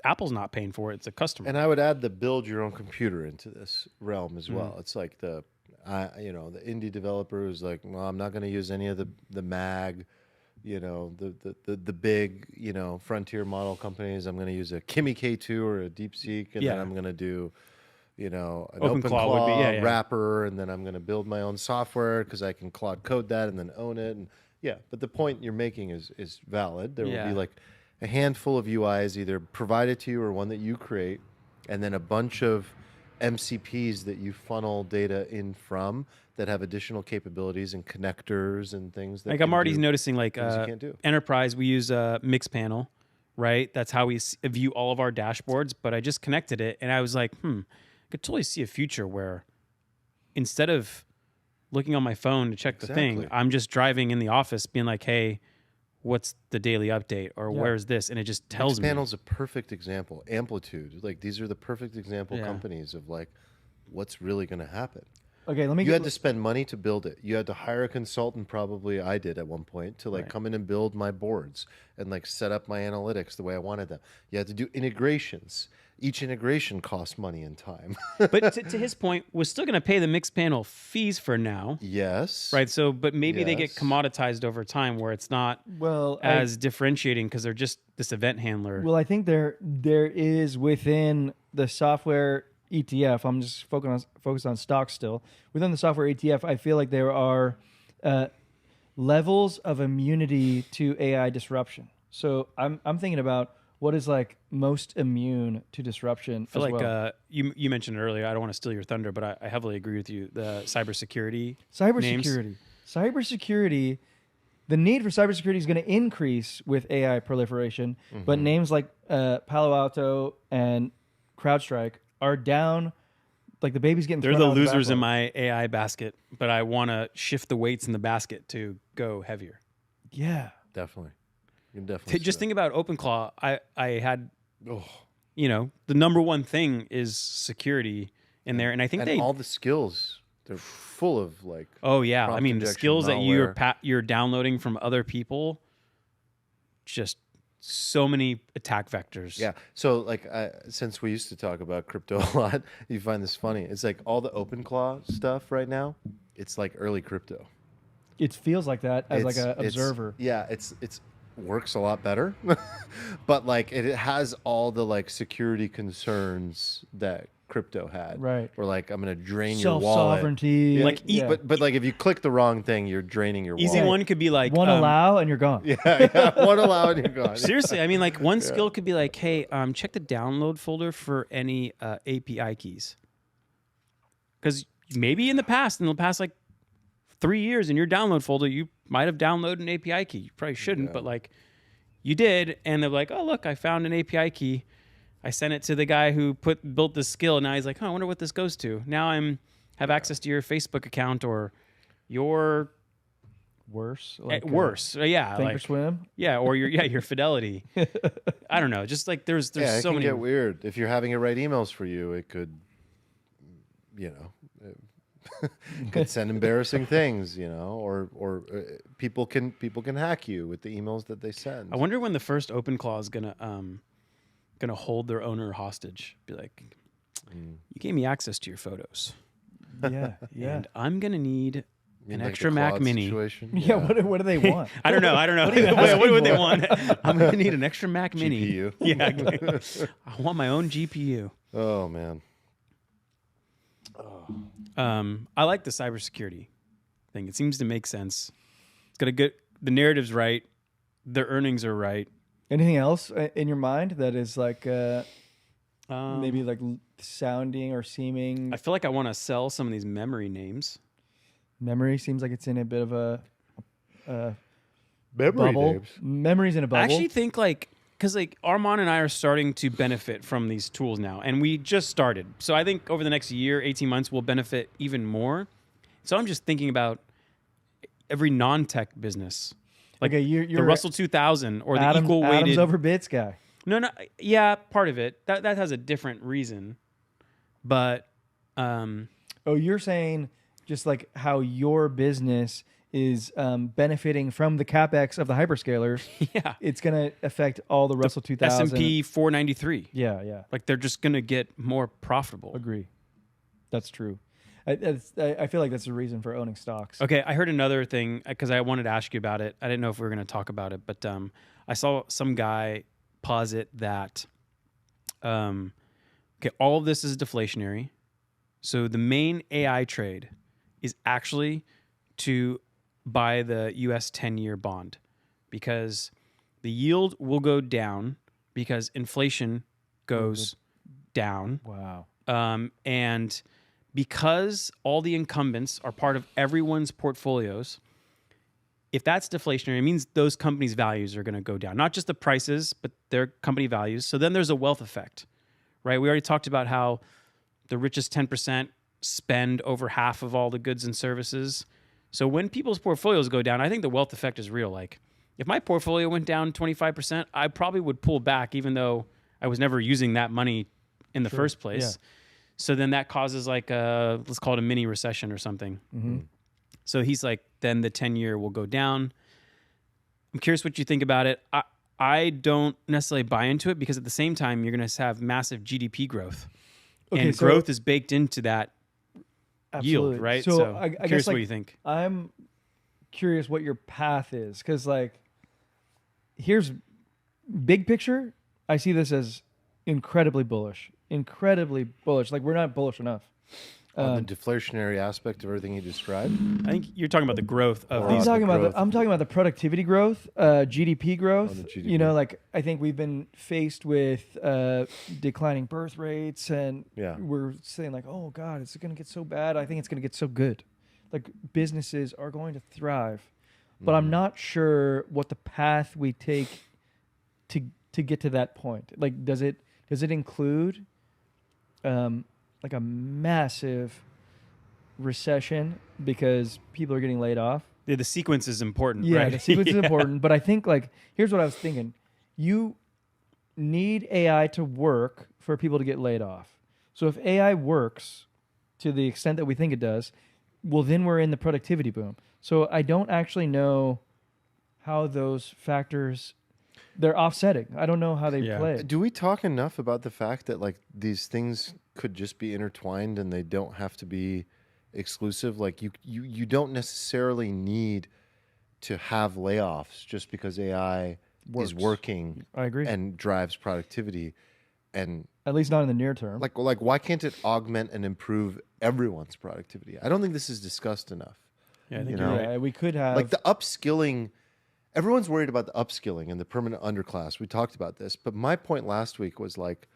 Apple's not paying for it. It's a customer. And I would add the build your own computer into this realm as well. Mm. It's like the indie developer who's like, well, I'm not going to use any of the mag, the big, frontier model companies. I'm going to use a Kimi K2 or a DeepSeek, and then Yeah. I'm going to do, an OpenClaw OpenClaw would be- yeah. wrapper, and then I'm going to build my own software because I can Claude code that and then own it. And Yeah, but the point you're making is valid. There will Yeah. be like a handful of UIs either provided to you or one that you create, and then a bunch of MCPs that you funnel data in from that have additional capabilities and connectors and things that Like I'm can already do noticing like things you can't do. enterprise, we use a mix panel, right? That's how we view all of our dashboards. But I just connected it and I was like, I could totally see a future where instead of looking on my phone to check the thing, Exactly. I'm just driving in the office being like, hey, what's the daily update or Yeah. where's this? And it just tells me. Panel's a perfect example. Amplitude, like these are the perfect example Yeah. companies of like what's really going to happen. Okay, let me You get had to spend money to build it. You had to hire a consultant, probably I did at one point, to like Right. come in and build my boards and like set up my analytics the way I wanted them. You had to do integrations. Each integration costs money and time. But to his point, we're still going to pay the mixed panel fees for now. Yes. Right. So, but maybe they get Yes. commoditized over time where it's not well as differentiating because they're just this event handler. Well, I think there is within the software ETF. I'm just focused on stocks still. Within the software ETF, I feel like there are levels of immunity to AI disruption. So I'm thinking about what is like most immune to disruption. I feel as like well. you mentioned earlier, I don't want to steal your thunder, but I heavily agree with you. The cybersecurity. Cybersecurity. The need for cybersecurity is going to increase with AI proliferation, but names like Palo Alto and CrowdStrike are down. Like the baby's getting They're thrown the out of the losers in backboard. my AI basket, but I want to shift the weights in the basket to go heavier. Yeah. Definitely. You can definitely Just see think about OpenClaw. I had, that. Oh. the number one thing is security in there, and I think And all the skills, they're full of like Oh yeah, I prompt mean the injection, skills that malware. you're downloading from other people, just so many attack vectors. Yeah. So, like, since we used to talk about crypto a lot, you find this funny. It's like all the OpenClaw stuff right now. It's like early crypto. It feels like that as like It's- an observer. Yeah. It's works a lot better, but like it has all the like security concerns that crypto had. Right. Where like I'm gonna drain your wallet. Self-sovereignty. Yeah, Like, yeah. but like if you click the wrong thing, you're draining your Easy wallet. one could be like one allow and you're gone. Yeah. One allow and you're gone. Seriously, I mean, like one skill could be like, hey, check the download folder for any API keys, because maybe in the past like 3 years in your download folder, you might have downloaded an API key. You probably shouldn't, but like you did, and they're like, oh look, I found an API key. I sent it to the guy who built this skill, and now he's like, I wonder what this goes to. Now have access to your Facebook account or your Worse. worse, yeah, Think or like swim. yeah, or your fidelity. I don't know, just like there's Yeah, it so can many. get weird. If you're having it write emails for you, it could, could send embarrassing things, or people can hack you with the emails that they send. I wonder when the first OpenClaw is gonna hold their owner hostage. Be like, you gave me access to your photos, Yeah. Yeah. and I'm gonna need You mean an like extra the Mac Claude Mini. situation? Yeah. What do they want? I don't know. What would they want? I'm gonna need an extra Mac Mini. GPU. Yeah, I want my own GPU. Oh man. I like the cybersecurity thing. It seems to make sense. It's gonna get the narrative's right. Their earnings are right. Anything else in your mind that is like maybe like sounding or seeming? I feel like I want to sell some of these memory names. Memory seems like it's in a bit of a Memory bubble. names. Memory's in a bubble. I actually think because Arman and I are starting to benefit from these tools now, and we just started. So I think over the next year, 18 months, we'll benefit even more. So I'm just thinking about every non-tech business, like okay, you're the Russell 2000 or the Adams, equal weighted. Adams over bits guy. No, yeah, part of it. That has a different reason, but Oh, you're saying just like how your business is benefiting from the capex of the hyperscalers. yeah, It's going to affect all the Russell 2000. S&P 493. Yeah. Like they're just gonna get more profitable. Agree. That's true. I feel like that's the reason for owning stocks. Okay, I heard another thing because I wanted to ask you about it. I didn't know if we were going to talk about it, but I saw some guy posit that all of this is deflationary. So the main AI trade is actually to buy the US 10-year bond because the yield will go down because inflation goes down. Wow. And because all the incumbents are part of everyone's portfolios, if that's deflationary, it means those companies' values are going to go down. Not just the prices, but their company values. So then there's a wealth effect, right? We already talked about how the richest 10% spend over half of all the goods and services. So when people's portfolios go down, I think the wealth effect is real. Like if my portfolio went down 25%, I probably would pull back even though I was never using that money in the first place. Yeah. So then that causes like a, let's call it a mini recession or something. Mm-hmm. So he's like, then the 10-year will go down. I'm curious what you think about it. I don't necessarily buy into it because at the same time, you're going to have massive GDP growth. Okay, and so- growth is baked into that Absolutely. yield, right? So I curious guess what like, you think. I'm curious what your path is because like here's big picture. I see this as incredibly bullish. Like we're not bullish enough. On the deflationary aspect of everything you described. I think you're talking about the growth of Or these. I'm talking about the productivity growth, GDP growth. the GDP. You know, like I think we've been faced with declining birth rates, and Yeah. we're saying like, oh God, it's going to get so bad. I think it's going to get so good. Like businesses are going to thrive, but I'm not sure what the path we take to get to that point. Like, does it include like a massive recession because people are getting laid off? Yeah, the sequence is important, Yeah, right? the sequence is important. But I think like here's what I was thinking: you need AI to work for people to get laid off. So if AI works to the extent that we think it does, well, then we're in the productivity boom. So I don't actually know how those factors they're offsetting. I don't know how they Yeah. play. Do we talk enough about the fact that like these things could just be intertwined and they don't have to be exclusive? Like you don't necessarily need to have layoffs just because AI is Works. working I agree. and drives productivity. And At least not in the near term. like why can't it augment and improve everyone's productivity? I don't think this is discussed enough. Yeah, I think You you're know, right. yeah, we could have Like the upskilling, everyone's worried about the upskilling and the permanent underclass. We talked about this, but my point last week was like,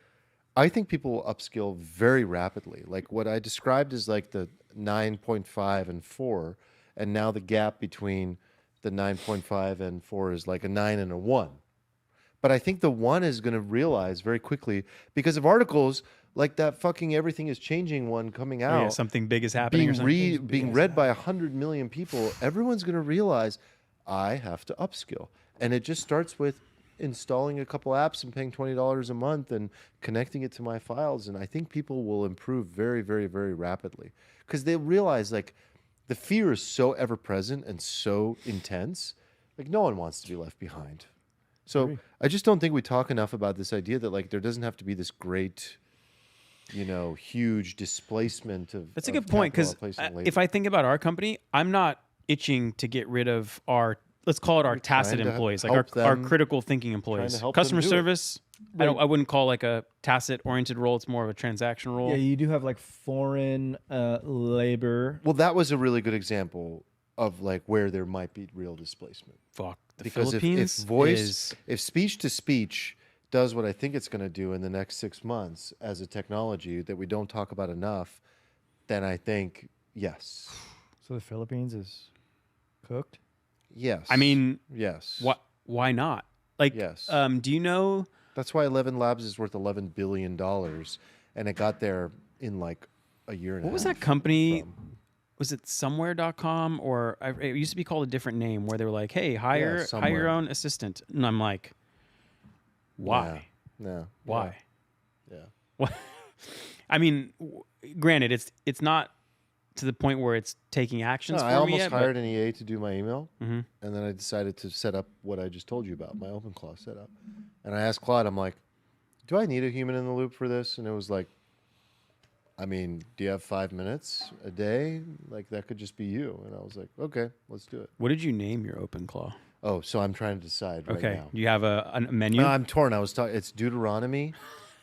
I think people will upskill very rapidly. Like what I described is like the 9.5 and 4, and now the gap between the 9.5 and 4 is like a 9 and a 1. But I think the 1 is going to realize very quickly because of articles like that fucking everything is changing one coming Oh, out yeah, something big is happening or something. being read by 100 million people. Everyone's going to realize I have to upskill, and it just starts with installing a couple apps and paying $20 a month and connecting it to my files. And I think people will improve very, very, very rapidly because they realize like the fear is so ever present and so intense. Like no one wants to be left behind. So I just don't think we talk enough about this idea that like there doesn't have to be this great, you know, huge displacement of. That's a of good point capital because outplacing labor. if I think about our company, I'm not itching to get rid of our, let's call it our tacit trying to employees, like help our them- critical thinking employees. help them Customer do it. service, I wouldn't call like a tacit oriented role. It's more of a transaction role. yeah, you do have like foreign labor. Well, that was a really good example of like where there might be real displacement. Fuck. The Because if Philippines voice, is if speech to speech does what I think it's going to do in the next 6 months as a technology that we don't talk about enough, then I think yes, So the Philippines is cooked. yes. I mean, yes. why not? Like, Yes. do you know? That's why 11 Labs is worth $11 billion, and it got there in like a year and a half. What was that company? from- Was it somewhere.com or it used to be called a different name where they were like, hey, hire your Somewhere. own assistant. And I'm like, why? No. Why? Yeah. What? I mean, granted, it's not to the point where it's taking actions No, for I me almost yet. hired an EA to do my email, Mhm. and then I decided to set up what I just told you about, my OpenClaw setup. And I asked Claude, I'm like, do I need a human in the loop for this? And it was like, I mean, do you have 5 minutes a day? Like, that could just be you. And I was like, okay, let's do it. What did you name your OpenClaw? Oh, so I'm trying to decide right Okay, now. you have a menu. No, I'm torn. I was talking, it's Deuteronomy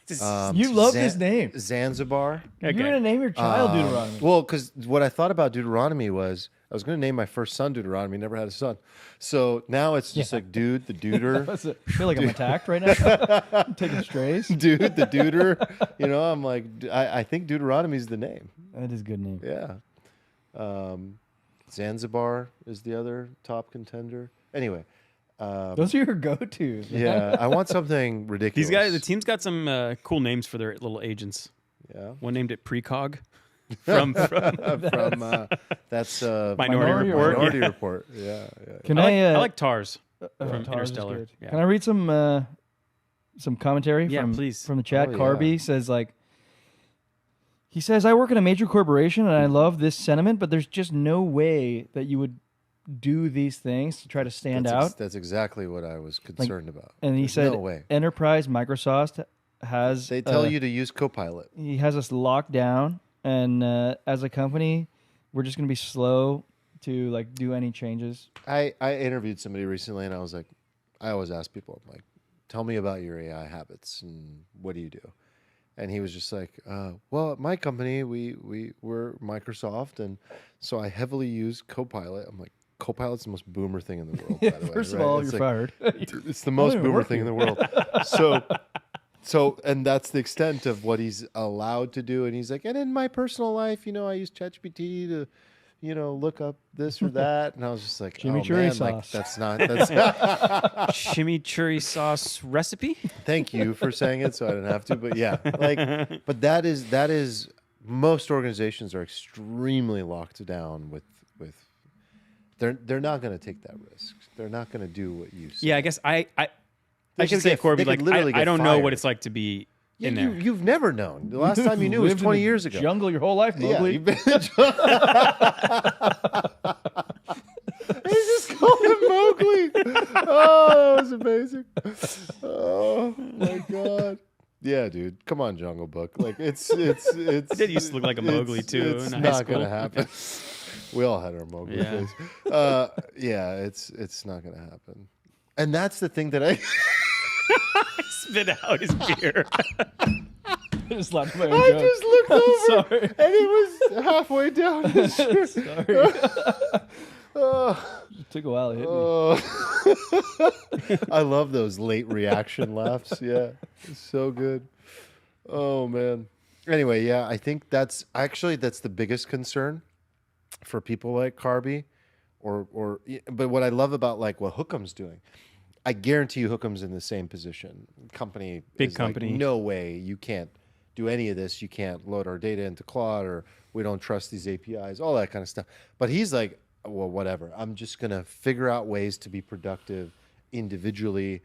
You love this name. Zanzibar. You're going to name your child Deuteronomy. Well, because what I thought about Deuteronomy was I was going to name my first son Deuteronomy. Never had a son, so now it's just like dude, the duder. I feel like I'm attacked right now. I'm taking strays. Dude, the duder. You know, I'm like, I think Deuteronomy is the name. That is a good name. Yeah. Zanzibar is the other top contender. Anyway. Those are your go-tos. Yeah, I want something ridiculous. These guys, the team's got some cool names for their little agents. Yeah. One named it Precog. From that's Minority Report. Minority Report. Yeah, yeah. Can I like TARS from TARS is Interstellar. good. Yeah. Can I read some commentary Yeah, from please. from the chat? Oh, yeah. Carby says he says, I work in a major corporation and I love this sentiment, but there's just no way that you would do these things to try to stand out. That's exactly what I was concerned about. And he There's said, no way. Enterprise Microsoft has They tell you to use Copilot. he has us locked down, and as a company, we're just going to be slow to like do any changes. I interviewed somebody recently, and I was like, I always ask people, I'm like, tell me about your AI habits and what do you do? And he was just like, well, at my company, we're Microsoft, and so I heavily use Copilot. I'm like, Copilot's the most boomer thing in the world, by the way. First of right? all, It's you're like, fired. It's the most even boomer work thing in here. the world. So, and that's the extent of what he's allowed to do. And he's like, and in my personal life, you know, I use ChatGPT to, you know, look up this or that. And I was just like, Chimichurri like, sauce. that's not, that's Chimichurri sauce recipe. thank you for saying it. So I didn't have to, but yeah, like, but that is, most organizations are extremely locked down with, they're not going to take that risk. They're not going to do what you say. Yeah, I guess I They should could say, get- Corby, they could like literally I get don't know what fired. it's like to be Yeah, in there. you've never known. The last time you knew was Lived in 20 the years ago. Jungle your whole life, Yeah, Mowgli. you've been. He just called him Mowgli. Oh, that was amazing. Oh my god. Yeah, dude. Come on, Jungle Book. Like it's. I did used to look like a Mowgli, too, It's in high not school. gonna happen. We all had our Mowgli Yeah. face. Yeah, it's not gonna happen. And that's the thing that I. Spit out his beer. Just laughed at my own I joke. just looked over Sorry. and it was halfway down his shirt. Sorry. Oh. It took a while to hit me. I love those late reaction laughs. Yeah, it's so good. Oh man. Anyway, yeah, I think that's the biggest concern for people like Carby, but what I love about like what Hook'em's doing, I guarantee you Hook'em's in the same position. Company, Big is company. Like, no way, you can't do any of this. You can't load our data into Claude, or we don't trust these APIs, all that kind of stuff. But he's like, well, whatever. I'm just gonna figure out ways to be productive individually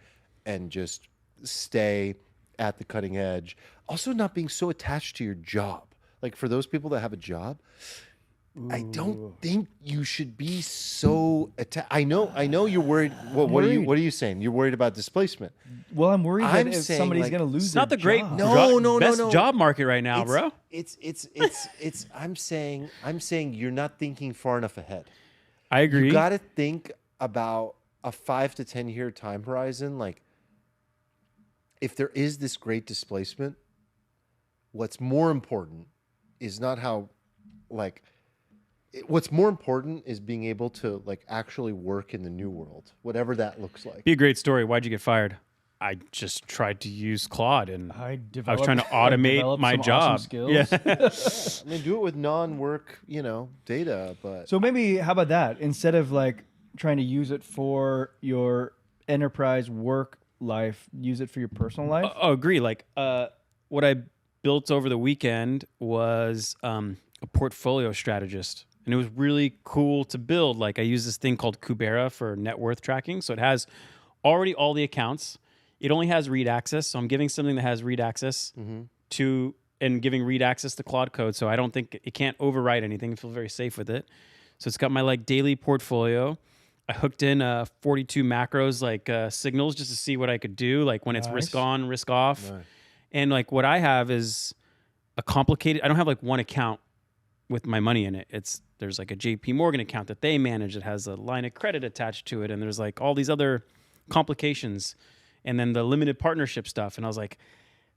and just stay at the cutting edge. Also, not being so attached to your job. Like for those people that have a job, I don't think you should be so attached. I know you're worried. What are you saying? You're worried about displacement. Well, I'm worried I'm that if saying, somebody's like, going to lose It's not the their great job. best job market right now, bro. It's I'm saying you're not thinking far enough ahead. I agree. You got to think about a 5 to 10 year time horizon. Like, if there is this great displacement, what's more important is not how, like, what's more important is being able to like actually work in the new world, whatever that looks like. Be a great story. Why'd you get fired? I just tried to use Claude and I was trying to automate developed my some job. awesome skills. Yeah. I mean, do it with non-work, data. But So maybe how about that? Instead of like trying to use it for your enterprise work life, use it for your personal life. Oh, agree. Like what I built over the weekend was a portfolio strategist. And it was really cool to build. Like I use this thing called Kubera for net worth tracking. So it has already all the accounts. It only has read access. So I'm giving something that has read access to, and giving read access to Claude Code. So I don't think it can't overwrite anything. I feel very safe with it. So it's got my like daily portfolio. I hooked in 42 macros, like signals, just to see what I could do. Like when it's risk on, risk off. Nice. And like what I have is a complicated, I don't have like one account with my money in it. There's like a JP Morgan account that they manage that has a line of credit attached to it. And there's like all these other complications, and then the limited partnership stuff. And I was like,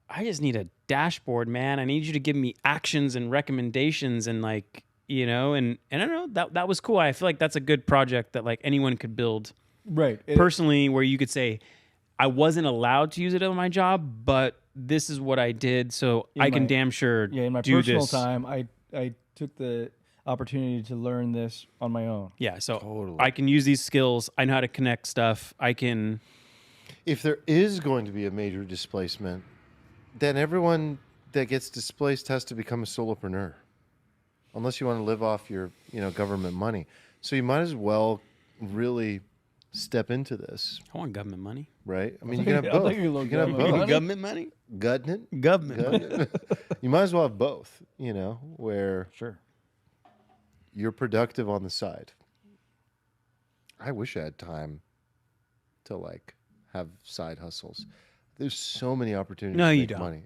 I just need a dashboard, man. I need you to give me actions and recommendations and like, and I don't know, that was cool. I feel like that's a good project that like anyone could build Right. personally, where you could say, I wasn't allowed to use it on my job, but this is what I did, so I can damn sure in my do personal this. time, I took the opportunity to learn this on my own. Yeah, so Totally. I can use these skills. I know how to connect stuff. I can. If there is going to be a major displacement, then everyone that gets displaced has to become a solopreneur, unless you want to live off your government money. So you might as well really step into this, I want government money. right? I mean, you can have both. You can have government both. money. Government money? Government. You might as well have both, where Sure. you're productive on the side. I wish I had time to like have side hustles. There's so many opportunities No, to you make don't. money.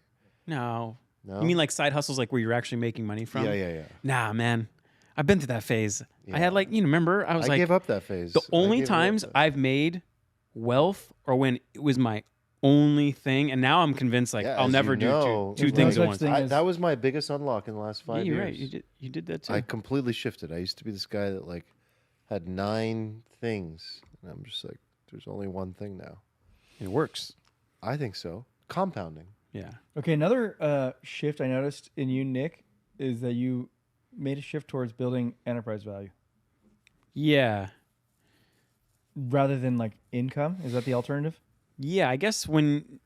No. No? You mean like side hustles, like where you're actually making money from? Yeah. Nah, man. I've been through that phase. Yeah. I had like, remember, I was I like, gave up that phase. the I only gave it up times that- I've made wealth or when it was my only thing, and now I'm convinced like Yeah, I'll as never you do know, two there's things no at such once. thing as- that was my biggest unlock in the last 5 Yeah, years. you're right. You did that too. I completely shifted. I used to be this guy that like had 9 things, and I'm just like, there's only one thing now. It works. I think so. Compounding. Yeah. Okay, another shift I noticed in you, Nick, is that you made a shift towards building enterprise value Yeah. rather than like income. Is that the alternative? Yeah. I guess when,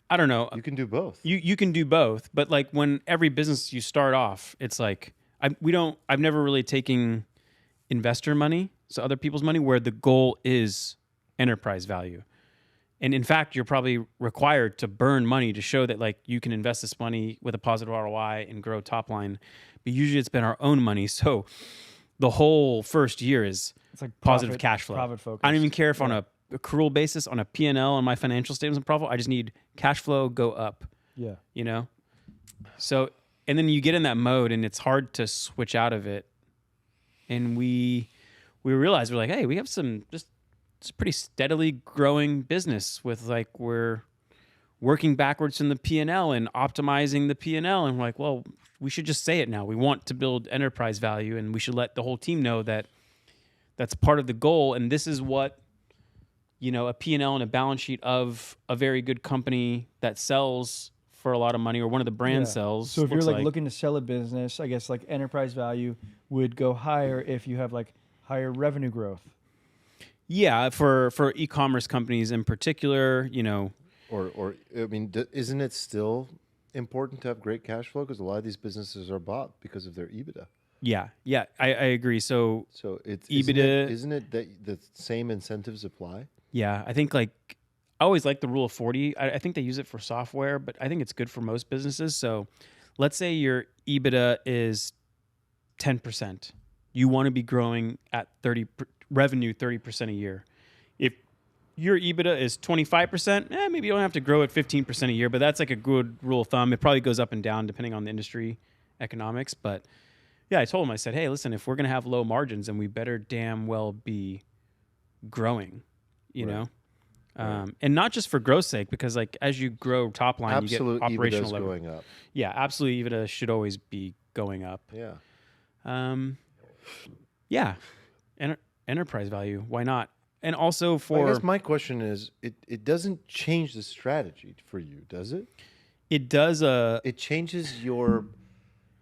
I don't know, You can do both. you can do both, but like when every business you start off, it's like, I've never really taken investor money, so other people's money, where the goal is enterprise value. And in fact, you're probably required to burn money to show that like you can invest this money with a positive ROI and grow top line. But usually it's been our own money. So the whole first year is It's like positive cash flow. Profit focus. I don't even care if on a accrual basis, on a P&L, on my financial statements and profit, I just need cash flow go up, Yeah. So, and then you get in that mode and it's hard to switch out of it. And we realized, we're like, hey, we have it's a pretty steadily growing business with like, we're working backwards from the P&L and optimizing the P&L. And we're like, well, we should just say it now. We want to build enterprise value, and we should let the whole team know that that's part of the goal. And this is what, a P&L and a balance sheet of a very good company that sells for a lot of money, or one of the brands Yeah. sells. So if you're looks like looking to sell a business, I guess like enterprise value would go higher if you have like higher revenue growth. Yeah, for e-commerce companies in particular, Or I mean, isn't it still important to have great cash flow? Because a lot of these businesses are bought because of their EBITDA. yeah, I agree. So So it's EBITDA Isn't it that the same incentives apply? yeah, I think like I always like the rule of 40. I think they use it for software, but I think it's good for most businesses. So let's say your EBITDA is 10%. You want to be growing at revenue 30% a year. If your EBITDA is 25%, maybe you don't have to grow at 15% a year, but that's like a good rule of thumb. It probably goes up and down depending on the industry economics. But yeah, I told him, I said, hey, listen, if we're going to have low margins, then we better damn well be growing, you know? And not just for growth's sake, because like as you grow top line, Absolute you get operational EBITDA's leverage. going up. Yeah, absolute EBITDA should always be going up. Yeah. Yeah, enterprise value. Why not? And also Well, for I guess my question is, it doesn't change the strategy for you, does it? it does It changes your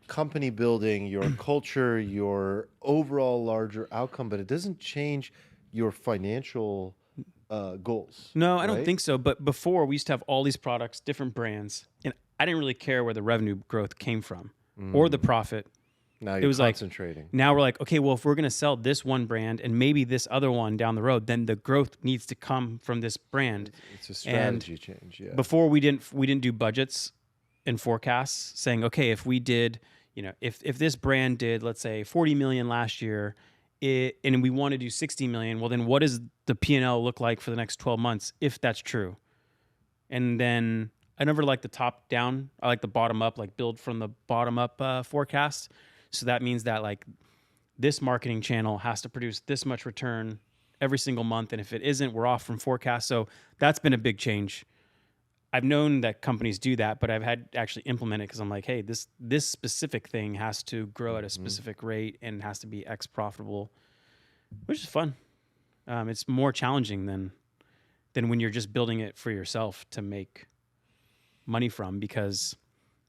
company building, your culture, your overall larger outcome, but it doesn't change your financial goals. No, I don't right? think so. But before, we used to have all these products, different brands, and I didn't really care where the revenue growth came from or the profit. Now you're was like- concentrating. Now we're like, okay, well, if we're going to sell this one brand and maybe this other one down the road, then the growth needs to come from this brand. It's a strategy change. Yeah. Before we didn't do budgets and forecasts saying, okay, if we did, if this brand did, let's say 40 million last year, and we want to do 60 million, well, then what does the P&L look like for the next 12 months if that's true? And then I never like the top down. I like the bottom up, like build from the bottom up forecast. So that means that like this marketing channel has to produce this much return every single month. And if it isn't, we're off from forecast. So that's been a big change. I've known that companies do that, but I've had to actually implement it because I'm like, hey, this specific thing has to grow at a specific rate and has to be X profitable, which is fun. It's more challenging than when you're just building it for yourself to make money from, because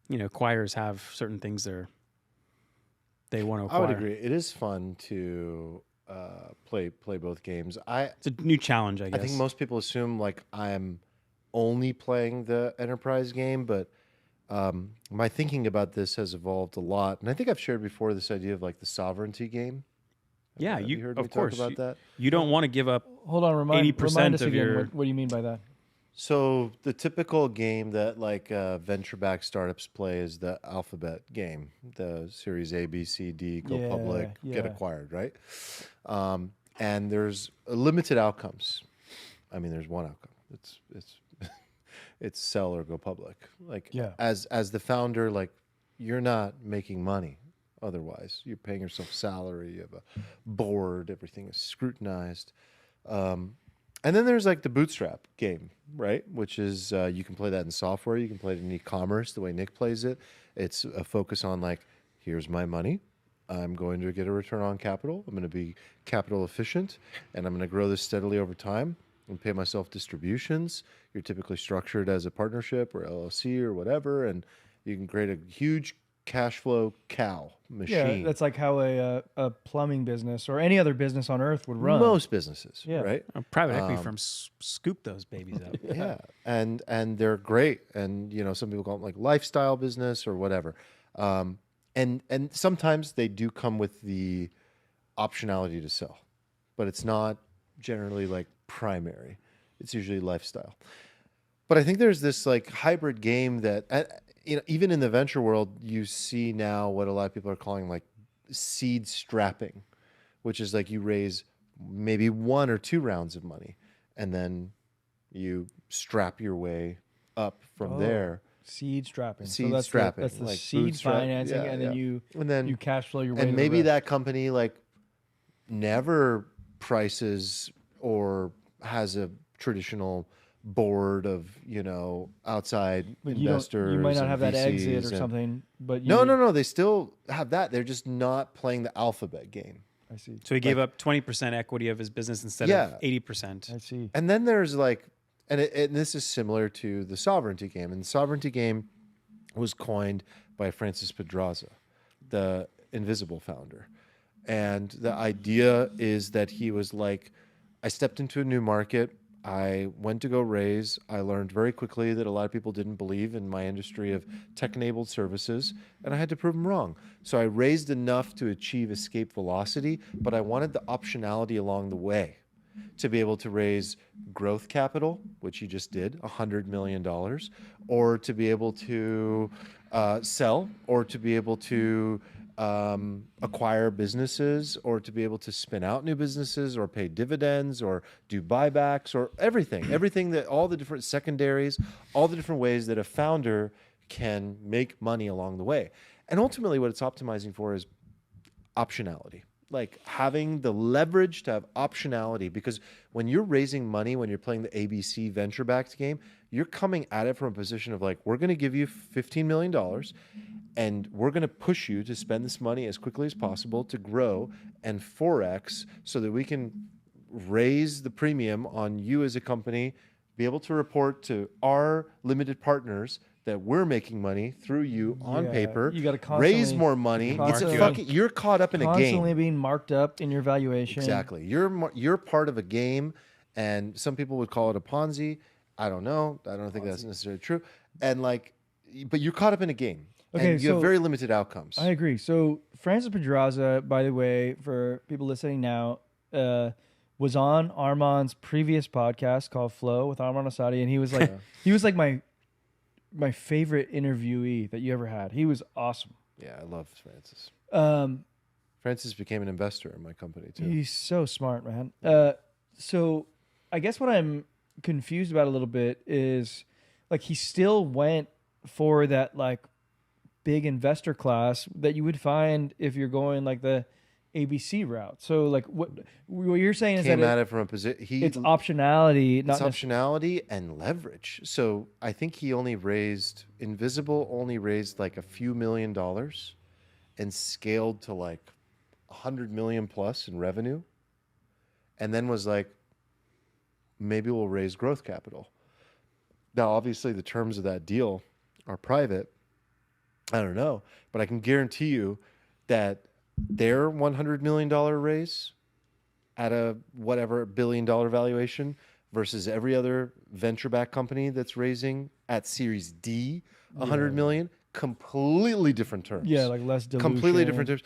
acquirers have certain things they want to acquire. I would agree. It is fun to play both games. It's a new challenge, I guess. I think most people assume like I'm only playing the enterprise game, but my thinking about this has evolved a lot. And I think I've shared before this idea of like the sovereignty game. Yeah, Have you heard of me course talk about that? You don't want to give up. Hold on, remind 80% us of again. your- What do you mean by that? So the typical game that like venture-backed startups play is the alphabet game, the Series A, B, C, D, go Yeah, public, get yeah. acquired, right? And there's limited outcomes. I mean, there's one outcome. It's it's sell or go public. Like Yeah. as the founder, like you're not making money. Otherwise, you're paying yourself salary. You have a board. Everything is scrutinized. And then there's like the bootstrap game, right? Which is you can play that in software. You can play it in e-commerce the way Nick plays it. It's a focus on like, here's my money. I'm going to get a return on capital. I'm going to be capital efficient, and I'm going to grow this steadily over time and pay myself distributions. You're typically structured as a partnership or LLC or whatever, and you can create a huge cash flow cow machine. Yeah, that's like how a plumbing business or any other business on earth would run. Most businesses, Yeah. right? Private equity firms scoop those babies up. Yeah, and they're great, and some people call them like lifestyle business or whatever, and sometimes they do come with the optionality to sell, but it's not generally like primary. It's usually lifestyle. But I think there's this like hybrid game that even in the venture world, you see now what a lot of people are calling like seed strapping, which is like you raise maybe 1 or 2 rounds of money, and then you strap your way up from there. Seed strapping. Seed that's strapping, that's the like seed bootstrap. financing, Yeah, and yeah. then you cash flow your way. And to maybe the rest. that company like never prices or has a traditional board of outside But investors. you might not and have that exit VCs or and- something. But No. They still have that. They're just not playing the alphabet game. I see. So he gave up 20% equity of his business instead Yeah. of 80%. I see. And then there's like, and this is similar to the sovereignty game. And the sovereignty game was coined by Francis Pedraza, the Invisible founder. And the idea is that he was like, I stepped into a new market. I went to go raise. I learned very quickly that a lot of people didn't believe in my industry of tech-enabled services, and I had to prove them wrong. So I raised enough to achieve escape velocity, but I wanted the optionality along the way to be able to raise growth capital, which he just did, $100 million, or to be able to sell, or to be able to acquire businesses, or to be able to spin out new businesses, or pay dividends, or do buybacks, or everything that all the different secondaries, all the different ways that a founder can make money along the way. And ultimately what it's optimizing for is optionality, like having the leverage to have optionality, because when you're raising money, when you're playing the ABC venture-backed game, you're coming at it from a position of like, we're going to give you $15 million and we're going to push you to spend this money as quickly as possible to grow and 4x so that we can raise the premium on you as a company, be able to report to our limited partners that we're making money through you on Yeah, paper. you gotta raise constantly- more money. It's a constantly- fucking, you're caught up in a Constantly game. being marked up in your valuation. Exactly. You're part of a game, and some people would call it a Ponzi. I don't know. I don't think that's necessarily true. And like, but you're caught up in a game. Okay, and you have so- very limited outcomes. I agree. So Francis Pedraza, by the way, for people listening now, was on Arman's previous podcast called Flow with Arman Asadi, and he was like my favorite interviewee that you ever had. He was awesome. Yeah, I love Francis. Um, Francis became an investor in my company too. He's so smart, man. So I guess what I'm confused about a little bit is like he still went for that like big investor class that you would find if you're going like the ABC route. So like what you're saying is Came that at it from a position. it's optionality, It's not optionality and leverage. So I think he Invisible only raised like a few $1,000,000 and scaled to like 100 million plus in revenue. And then was like, maybe we'll raise growth capital. Now, obviously, the terms of that deal are private. I don't know, but I can guarantee you that their $100 million raise at a whatever $1 billion valuation versus every other venture-backed company that's raising at Series D 100 million, completely different terms. Yeah, like less dilution. Completely different terms.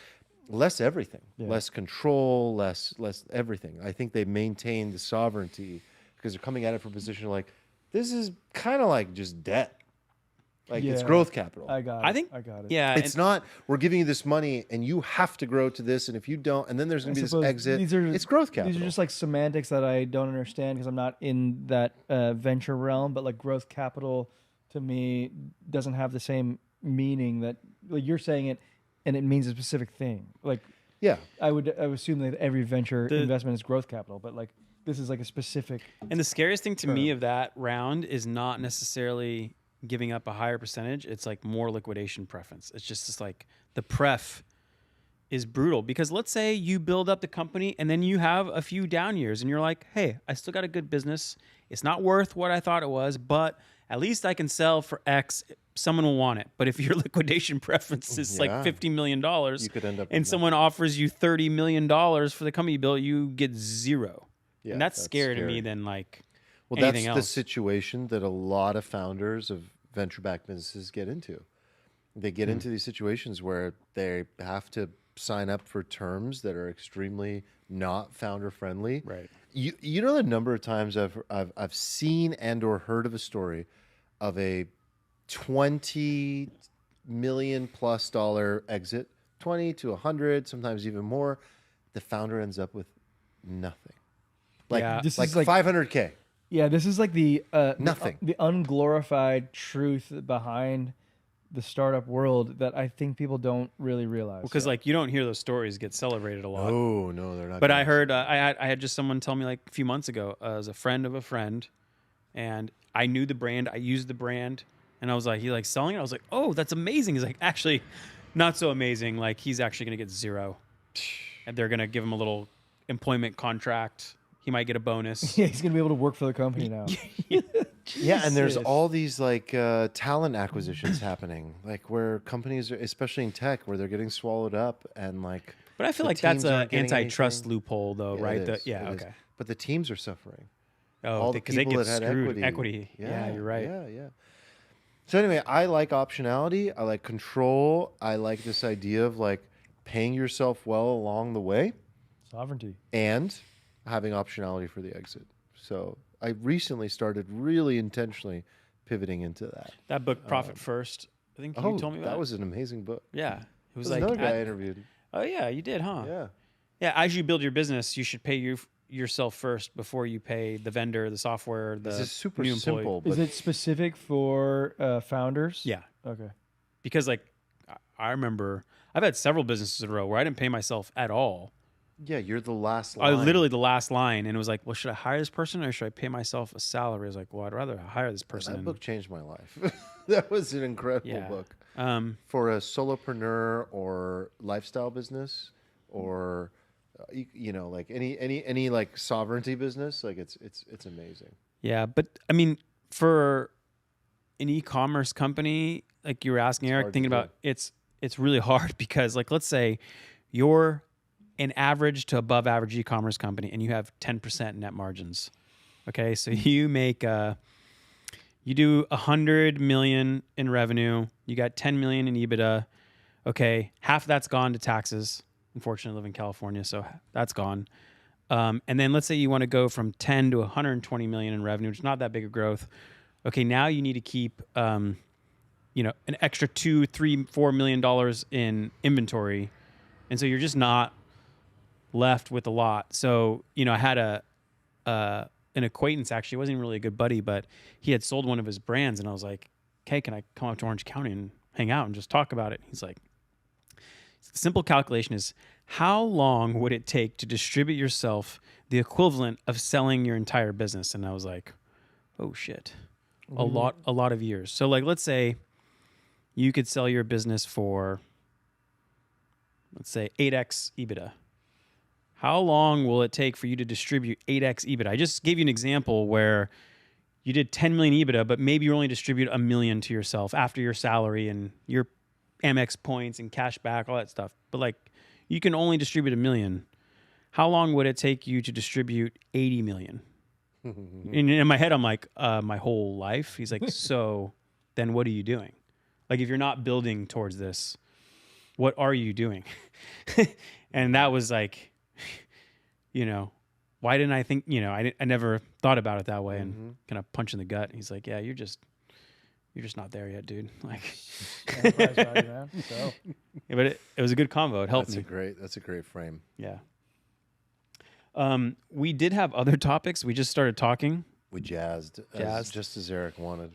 Less everything, Yeah. less control, less everything. I think they maintain the sovereignty because they're coming at it from a position like, this is kind of like just debt. Like it's Yeah. growth capital. I got it. I think, I got it. yeah, It's not, we're giving you this money and you have to grow to this. And if you don't, and then there's going to be this suppose exit. these are- It's growth capital. These are just like semantics that I don't understand because I'm not in that venture realm. But like growth capital to me doesn't have the same meaning that like you're saying it, and it means a specific thing. Like yeah. I would assume that every venture investment is growth capital, but like this is like a specific. And the scariest thing to me of that round is not necessarily giving up a higher percentage. It's like more liquidation preference. It's just like the pref is brutal because let's say you build up the company and then you have a few down years and you're like, hey, I still got a good business. It's not worth what I thought it was, but at least I can sell for X. Someone will want it. But if your liquidation preference is like $50 million You could end up and with someone offers you $30 million for the company you built, you get zero. Yeah, and that's scary to scary. me than like Well, that's anything the else. situation that a lot of founders of venture-backed businesses get into. They get into these situations where they have to sign up for terms that are extremely not founder-friendly. Right. You know the number of times I've seen and or heard of a story of a $20 million plus exit, 20 to 100, sometimes even more. The founder ends up with nothing. Like Yeah. This like is like 500K. Yeah, this is like the Nothing. the unglorified truth behind the startup world that I think people don't really realize. Because like you don't hear those stories get celebrated a lot. Oh no, they're not. But gonna- I heard I had just someone tell me like a few months ago as a friend of a friend, and I knew the brand, I used the brand, and I was like, he like selling it. I was like, oh, that's amazing. He's like, actually, not so amazing. Like he's actually gonna get zero, and they're gonna give him a little employment contract. He might get a bonus. yeah, he's gonna be able to work for the company now. Yeah, and there's Jesus. all these like talent acquisitions happening, like where companies, especially in tech, where they're getting swallowed up, and like. But I feel the like that's teams an aren't getting antitrust anything. loophole, though, Yeah, right? it is, Yeah, it is. okay. But the teams are suffering. Oh, All the because they people get that had screwed. equity. Yeah, you're right. Yeah. So anyway, I like optionality. I like control. I like this idea of like paying yourself well along the way Sovereignty. and having optionality for the exit. So I recently started really intentionally pivoting into that. That book, Profit First. I think you told me about. that was an amazing book. Yeah, it was There's like another guy I interviewed. oh yeah, you did, huh? Yeah. Yeah, as you build your business, you should pay yourself first before you pay the vendor, the software, the This is super new employee. simple. Is But it specific for founders? Yeah, Okay. because like I remember I've had several businesses in a row where I didn't pay myself at all. yeah, you're the last I line. was literally the last line, and it was like, well, should I hire this person or should I pay myself a salary? I was like, well, I'd rather hire this person. That and- book changed my life. That was an incredible Yeah. book. Um, For a solopreneur or lifestyle business or you know, like any like sovereignty business, like it's amazing. yeah, but I mean, for an e-commerce company, like you were asking Eric, hard thinking to about it's really hard because like let's say you're an average to above average e-commerce company and you have 10% net margins. Okay, so you make you do 100 million in revenue, you got 10 million in EBITDA. Okay, half of that's gone to taxes. Unfortunately, I live in California, so that's gone. And then let's say you want to go from 10 to 120 million in revenue, which is not that big of growth. Okay, now you need to keep, an extra $2, $3, $4 million in inventory, and so you're just not left with a lot. So I had an acquaintance, actually, wasn't even really a good buddy, but he had sold one of his brands, and I was like, "Hey, can I come up to Orange County and hang out and just talk about it?" He's like, simple calculation is how long would it take to distribute yourself the equivalent of selling your entire business? And I was like, oh shit, a lot of years. So like, let's say you could sell your business for, let's say 8x EBITDA. How long will it take for you to distribute 8x EBITDA? I just gave you an example where you did 10 million EBITDA, but maybe you only distribute $1 million to yourself after your salary and your Amex points and cash back, all that stuff. But like, you can only distribute $1 million. How long would it take you to distribute 80 million? And in my head, I'm like, my whole life. He's like, so then what are you doing? Like, if you're not building towards this, what are you doing? And that was like, you know, why didn't I think, you know, I never thought about it that way, and kind of punch in the gut. He's like, yeah, you're just not there yet, dude. Like, Enterprise value, man. So. yeah, but it was a good convo. It helped me. That's a great frame. Yeah. We did have other topics. We just started talking. We jazzed. Just as Eric wanted.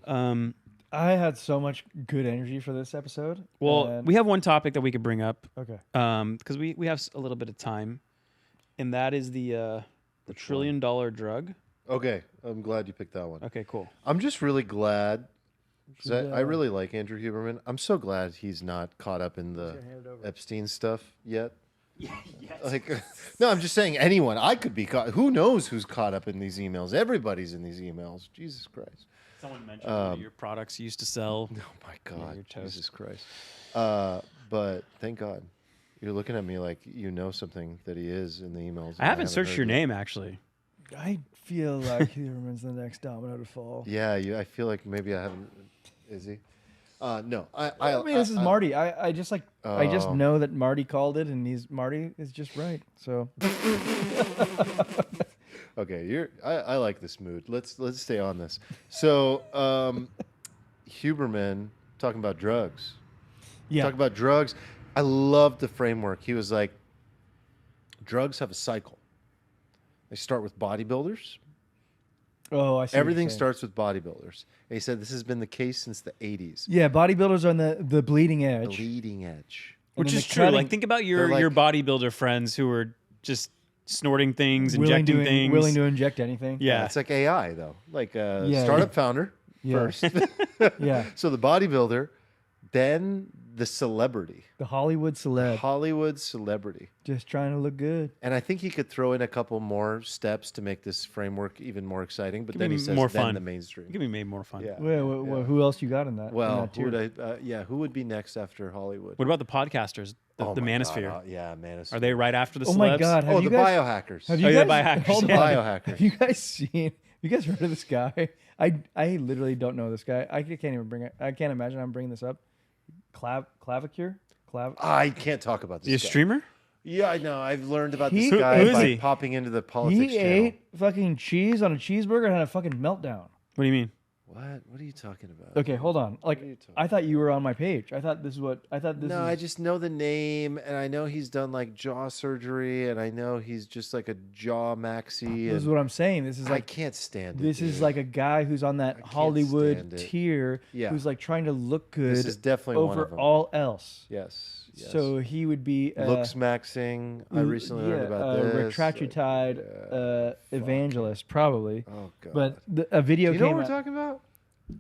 I had so much good energy for this episode. Well, we have one topic that we could bring up. Okay. Because we have a little bit of time, and that is the $1 trillion drug. Okay, I'm glad you picked that one. Okay, cool. I'm just really glad. 'Cause I really like Andrew Huberman. I'm so glad he's not caught up in the Epstein stuff yet. Yes. Like, no, I'm just saying anyone. I could be caught. Who knows who's caught up in these emails? Everybody's in these emails. Jesus Christ. Someone mentioned one of your products you used to sell. Oh my God. Your toast. Jesus Christ. But thank God. You're looking at me like you know something that he is in the emails. I haven't searched your name, actually. I feel like Huberman's the next domino to fall. Yeah, I feel like maybe I haven't. Is he? No. I mean, this is Marty. I just know that Marty called it, and Marty is just right. So. Okay, I like this mood. Let's stay on this. So, Huberman talking about drugs. Yeah. Talking about drugs. I love the framework. He was like, drugs have a cycle. They start with bodybuilders. Oh, I see. Everything starts with bodybuilders. And he said this has been the case since the 80s. Yeah, bodybuilders are on the bleeding edge. The leading edge. Which is true. Like, think about your bodybuilder friends who are just snorting things, injecting things. Willing to inject anything. Yeah. It's like AI, though. Like a startup founder first. Yeah. So the bodybuilder, then the celebrity. The Hollywood celeb. Hollywood celebrity. Just trying to look good. And I think he could throw in a couple more steps to make this framework even more exciting. But then he says, more then fun. the mainstream. It can be made more fun. Yeah. Well, who else you got in that? Well, in that who would be next after Hollywood? What about the podcasters? The my Manosphere. God. Yeah, Manosphere. Are they right after the celebs? Oh my God! Oh, the biohackers. Have you the guys, biohackers. hold The on. biohackers. Have you guys seen? Have you guys heard of this guy? I literally don't know this guy. I can't even bring it. I can't imagine I'm bringing this up. Clavicure. I can't talk about this. You a guy. streamer? Yeah, I know. I've learned about He- this guy who is by he? popping into the politics He channel. ate fucking cheese on a cheeseburger and had a fucking meltdown. What do you mean? What are you talking about? Okay, hold on. Like, are you talking I thought you were on my page. I thought this is. No, I just know the name, and I know he's done like jaw surgery, and I know he's just like a jaw maxi. This is and what I'm saying. This is I like can't stand it. this is dude. like a guy who's on that can't Hollywood stand it. tier, Yeah. who's like trying to look good This is definitely one over of them. all else. Yes. So he would be looks maxing. I recently learned about this. Retractide evangelist, probably. Oh god. But a video do you know came what out. we're talking about?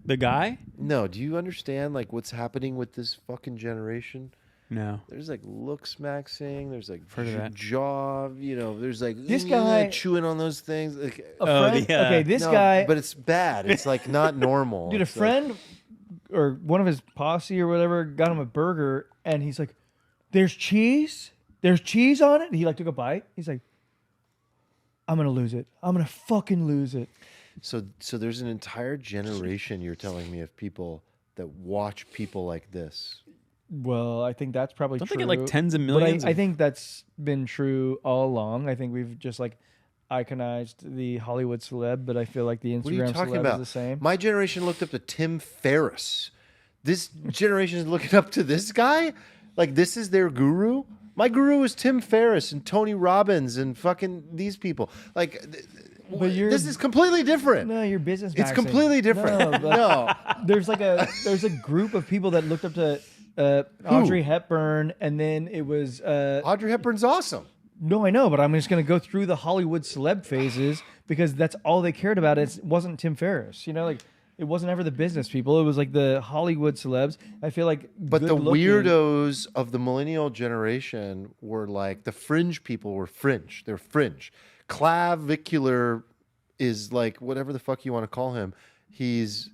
The guy? No. Do you understand like what's happening with this fucking generation? No. There's like looks maxing. There's like Heard of that. jaw. You know. There's like This guy- chewing on those things. Like, A friend, yeah. Okay, this no, guy, but it's bad. It's like not normal. dude, a It's like- friend or one of his posse or whatever got him a burger, and he's like, "There's cheese. There's cheese on it." And he like took a bite. He's like, "I'm gonna lose it. I'm gonna fucking lose it." So there's an entire generation, you're telling me, of people that watch people like this. Well, I think that's probably Don't true. they get like tens of But millions? I think that's been true all along. I think we've just like iconized the Hollywood celeb, but I feel like the What are you Instagram talking celeb about? is the same. My generation looked up to Tim Ferriss. This generation is looking up to this guy? Like this is their guru? My guru is Tim Ferriss and Tony Robbins and fucking these people. Like But you're- this is completely different. No, your business. It's maxing. completely different. No, but No. there's a group of people that looked up to Audrey Hepburn, and then it was Audrey Hepburn's awesome. no, I know, but I'm just going to go through the Hollywood celeb phases because that's all they cared about. It wasn't Tim Ferriss, like it wasn't ever the business people. It was like the Hollywood celebs. I feel like, But the weirdos of the millennial generation were like the fringe people were fringe. They're fringe. Clavicular is like whatever the fuck you want to call him. He's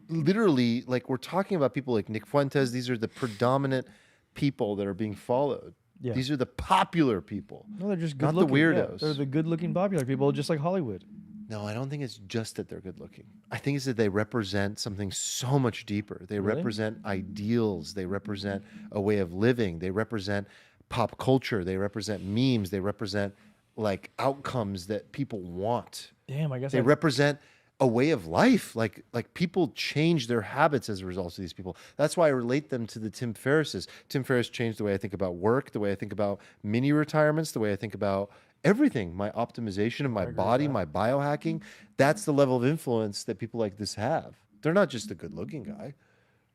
literally like we're talking about people like Nick Fuentes. These are the predominant people that are being followed. Yeah. These are the popular people. No, they're just good not looking. the weirdos. Yeah, they're the good-looking popular people, just like Hollywood. No, I don't think it's just that they're good looking. I think it's that they represent something so much deeper. They represent ideals. They represent a way of living. They represent pop culture. They represent memes. They represent like outcomes that people want. Damn, I guess They represent a way of life. Like people change their habits as a result of these people. That's why I relate them to the Tim Ferrisses. Tim Ferriss changed the way I think about work, the way I think about mini retirements, the way I think about everything, my optimization of my body, my biohacking. That's the level of influence that people like this have. They're not just a good-looking guy.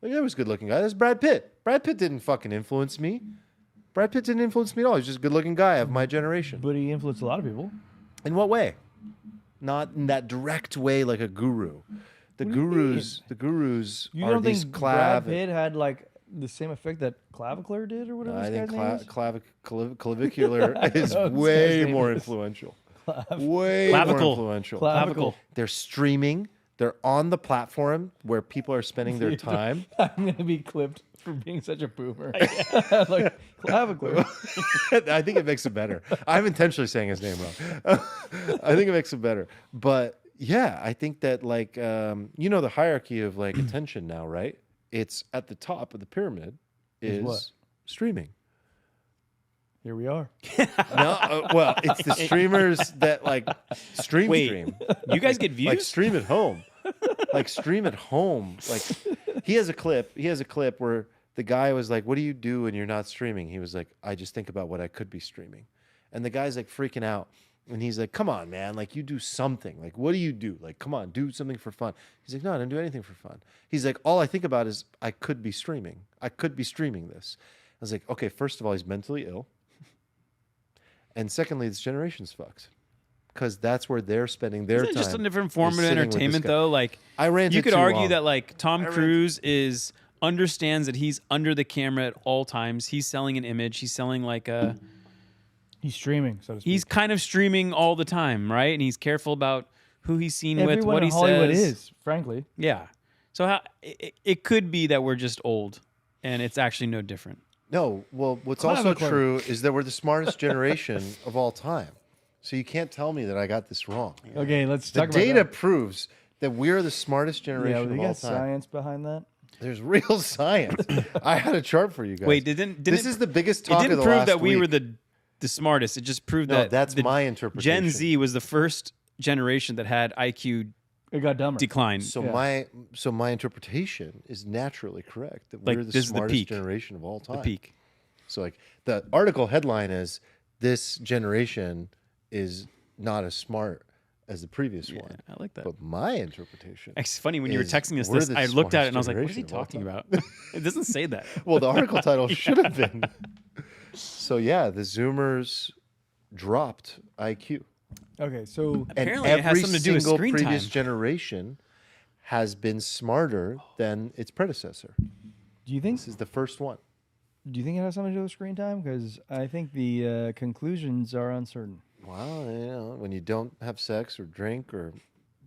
Like, there was a good-looking guy. That's Brad Pitt. Brad Pitt didn't fucking influence me. Brad Pitt didn't influence me at all. He's just a good-looking guy of my generation. But he influenced a lot of people. In what way? Not in that direct way, like a guru. The gurus You are don't these think Brad Pitt had like the same effect that Clavicular did, or whatever? I this think guy's name is? clavicular is No, this way guy's name more is influential. Way more Clavicle. influential. Clavicle. They're streaming. They're on the platform where people are spending their time. I'm gonna be clipped for being such a boomer. Like Clavicular. I think it makes it better. I'm intentionally saying his name wrong. I think it makes it better. But yeah, I think that like the hierarchy of like attention now, right? It's at the top of the pyramid is what? streaming. Here we are. No, well, it's the streamers that like stream. You guys get views? Like stream at home. Like stream at home. Like he has a clip where the guy was like, "What do you do when you're not streaming?" He was like, "I just think about what I could be streaming." And the guy's like freaking out. And he's like, "Come on, man. Like you do something. Like what do you do? Like come on, do something for fun." He's like, "No, I don't do anything for fun." He's like, "All I think about is I could be streaming. I could be streaming this." I was like, "Okay, first of all, he's mentally ill. And secondly, this generation's fucked. Because that's where they're spending their Isn't it time. just a different form of is sitting with entertainment, this guy. though? Like I ranted you could too argue long. that like Tom Cruise understands that he's under the camera at all times. He's selling an image. He's selling like a. He's streaming, so to speak. He's kind of streaming all the time, right? And he's careful about who he's seen Everyone with, what in he Hollywood says. is, frankly. Yeah. So it could be that we're just old, and it's actually no different. No, well, what's also true is that we're the smartest generation of all time. So you can't tell me that I got this wrong. Okay, let's The talk about data that. proves that we're the smartest Yeah, generation we of all got time. science behind that. There's real science. I had a chart for you guys. Wait, this is the biggest talk It didn't of the prove last that we week. were the smartest. It just proved No, that that's the my interpretation. Gen Z was the first generation that had IQ It got dumber. decline. So Yeah. my interpretation is naturally correct that Like, we're the this is the smartest peak. generation of all time. The peak. So like the article headline is this generation is not as smart as the previous Yeah, one. I like that. But my interpretation. It's funny when you were is texting us we're this. the I looked at it and I was smartest like, "What is he generation of all talking about?" It doesn't say that. Well, the article title should have been. So yeah, the Zoomers dropped IQ. Okay, so Apparently, and it has every something to do with single screen previous time. generation has been smarter than its predecessor. do you think This is the first one. it has something to do with screen time? Because I think the conclusions are uncertain. Well, when you don't have sex or drink or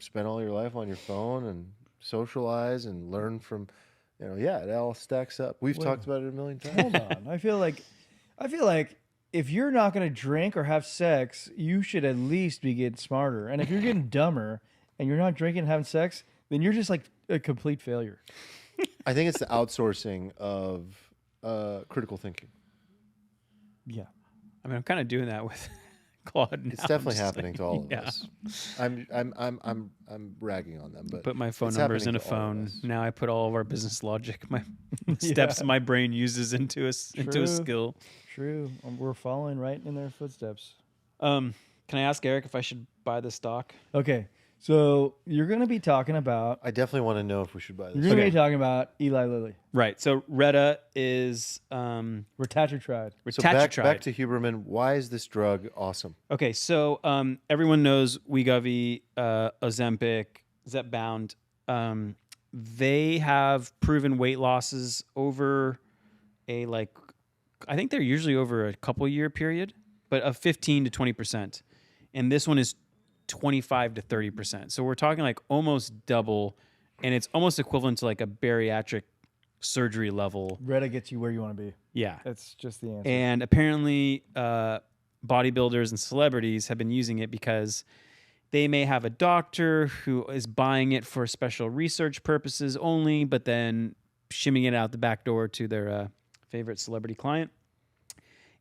spend all your life on your phone and socialize and learn from, it all stacks up. We've talked about it a million times. Hold on. I feel like if you're not going to drink or have sex, you should at least be getting smarter. And if you're getting dumber and you're not drinking and having sex, then you're just like a complete failure. I think it's the outsourcing of critical thinking. Yeah. I mean, I'm kind of doing that with Claude. It's definitely happening to all of yeah. us. I'm ragging on them, but Put my phone it's numbers happening in a to all of phone. us. Now I put all of our business logic, my steps my brain uses into a True. skill. True. We're following right in their footsteps. Can I ask Eric if I should buy the stock? Okay. So you're going to be talking about. I definitely want to know if we should buy You're this. going to Okay. be talking about Eli Lilly. Right. So Retta is Retatrutide. So retatrutide. back to Huberman. Why is this drug awesome? Okay, so everyone knows Wegovy, Ozempic, Zepbound. They have proven weight losses over I think they're usually over a couple year period, but of 15 to 20%. And this one is 25 to 30%. So we're talking like almost double, and it's almost equivalent to like a bariatric surgery level. Retta gets you where you want to be. Yeah. That's just the answer. And apparently, bodybuilders and celebrities have been using it because they may have a doctor who is buying it for special research purposes only, but then shimming it out the back door to their favorite celebrity client.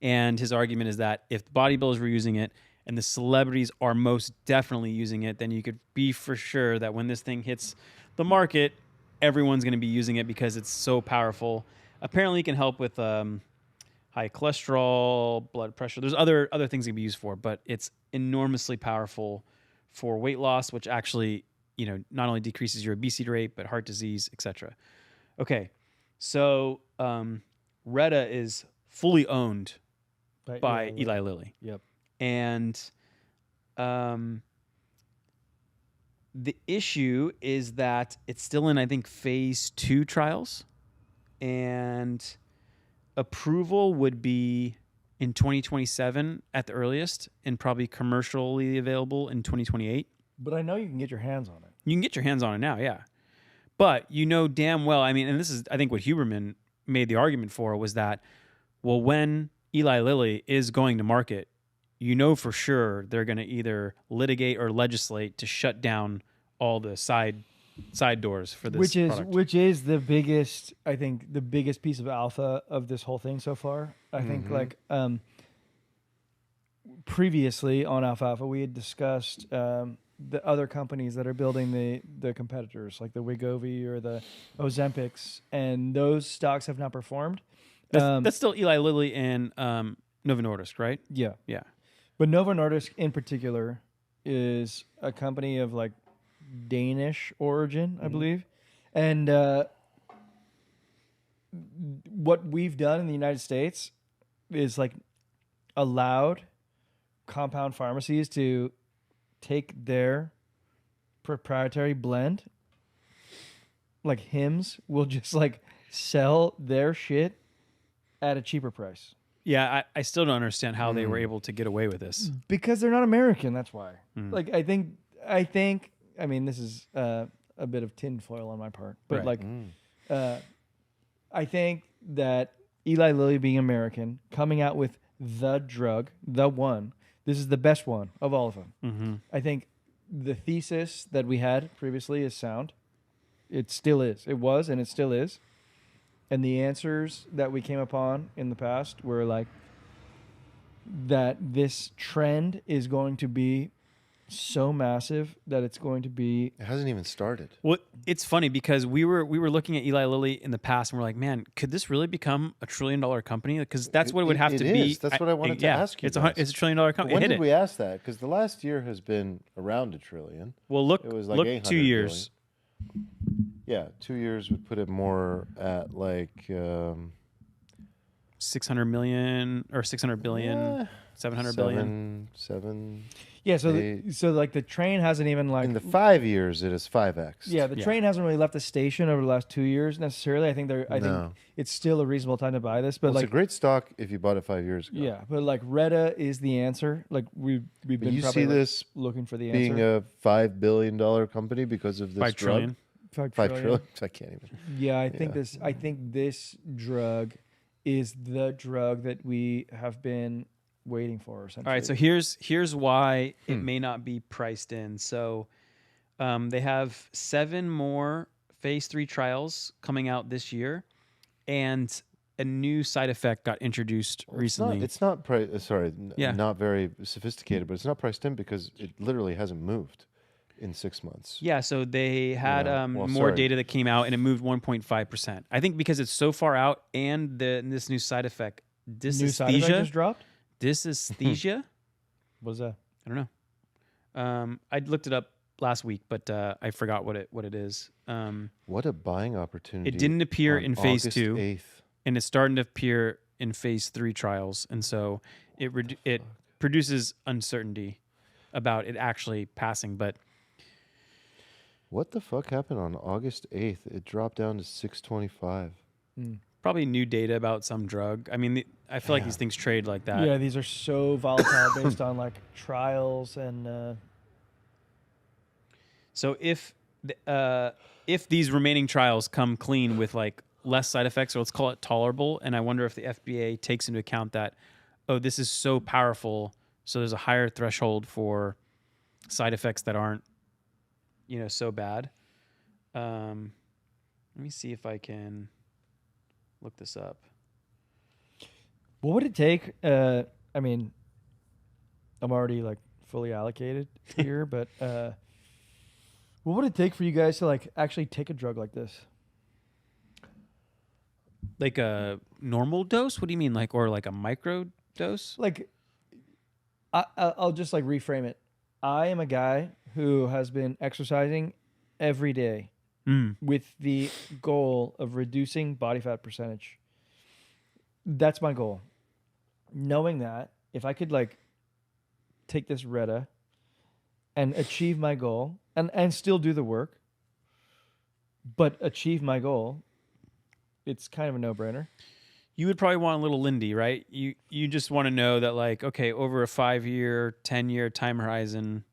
And his argument is that if the bodybuilders were using it and the celebrities are most definitely using it, then you could be for sure that when this thing hits the market, everyone's going to be using it because it's so powerful. Apparently, it can help with high cholesterol, blood pressure. There's other things it can be used for, but it's enormously powerful for weight loss, which actually, not only decreases your obesity rate, but heart disease, etc. Okay, so Retta is fully owned by Eli Lilly. Yep. And the issue is that it's still in, I think, phase 2 trials. And approval would be in 2027 at the earliest, and probably commercially available in 2028. But I know you can get your hands on it. You can get your hands on it now, yeah. But you know damn well, I mean, and this is, I think, what Huberman made the argument for was that, well, when Eli Lilly is going to market, you know for sure they're going to either litigate or legislate to shut down all the side doors for this product. Which is the biggest, I think, the biggest piece of alpha of this whole thing so far. I think previously on Alfalfa we had discussed the other companies that are building the competitors, like the Wegovy or the Ozempics, and those stocks have not performed. That's still Eli Lilly and Novo Nordisk, right? Yeah. Yeah. But Novo Nordisk in particular is a company of like Danish origin, I believe. And what we've done in the United States is like allowed compound pharmacies to take their proprietary blend, like Hims will just like sell their shit at a cheaper price. Yeah, I still don't understand how they were able to get away with this. Because they're not American, that's why. Like I think I mean this is a bit of tinfoil on my part, but Right. I think that Eli Lilly being American, coming out with the drug, the one, this is the best one of all of them. Mm-hmm. I think the thesis that we had previously is sound. It still is. It was and it still is. And the answers that we came upon in the past were like that this trend is going to be so massive that it's going to be. It hasn't even started. Well, it's funny because we were looking at Eli Lilly in the past, and we're like, man, could this really become $1 trillion company? Because that's what it would have to be. That's what I wanted to ask you. It's guys. it's $1 trillion company. When It hit did it. we ask that? Because the last year has been around $1 trillion. Well, look, It was like look 800 2 years. Yeah, 2 years would put it more at like 600 million or 600 billion, 700 billion. seven. Yeah, so Eight. so like the train hasn't even like In the 5 years, it is 5x. yeah, the train hasn't really left the station over the last 2 years necessarily. I think No. think it's still a reasonable time to buy this, but Well, it's like a great stock if you bought it 5 years ago. yeah, but like Retta is the answer. Like we've But been you probably see like, this looking for the being answer. a $5 billion company because of this 5 drug. trillion. 5 $5 trillion. trillion? I can't even. Yeah, I think this drug is the drug that we have been waiting for. Essentially. All right, so here's why it may not be priced in. So they have 7 more phase 3 trials coming out this year, and a new side effect got introduced recently. It's not Yeah. not very sophisticated, but it's not priced in because it literally hasn't moved in 6 months. Yeah, so they had Yeah, well, more sorry. data that came out, and it moved 1.5%. I think because it's so far out, and this new side effect, new side effect just dropped. dysesthesia. What is that? I don't know. I looked it up last week, but I forgot what it is. What a buying opportunity! It didn't appear on in phase August 2, 8th. and it's starting to appear in phase 3 trials, and so it produces uncertainty about it actually passing. But What the fuck happened on August 8th? It dropped down to 625. probably new data about some drug. I mean, I feel like these things trade like that. Yeah, these are so volatile based on like trials and. So if these remaining trials come clean with like less side effects, or let's call it tolerable, and I wonder if the FDA takes into account that, oh, this is so powerful, so there's a higher threshold for side effects that aren't, so bad. Let me see if I can look this up. What would it take? I mean, I'm already like fully allocated here, but what would it take for you guys to like actually take a drug like this? Like a normal dose? What do you mean? Like, or like a micro dose? Like, I'll just like reframe it. I am a guy who has been exercising every day with the goal of reducing body fat percentage. That's my goal. Knowing that if I could like take this Retta and achieve my goal and still do the work, but achieve my goal, it's kind of a no-brainer. You would probably want a little Lindy, right? You just want to know that, like, okay, over a 5-year, 10-year time horizon,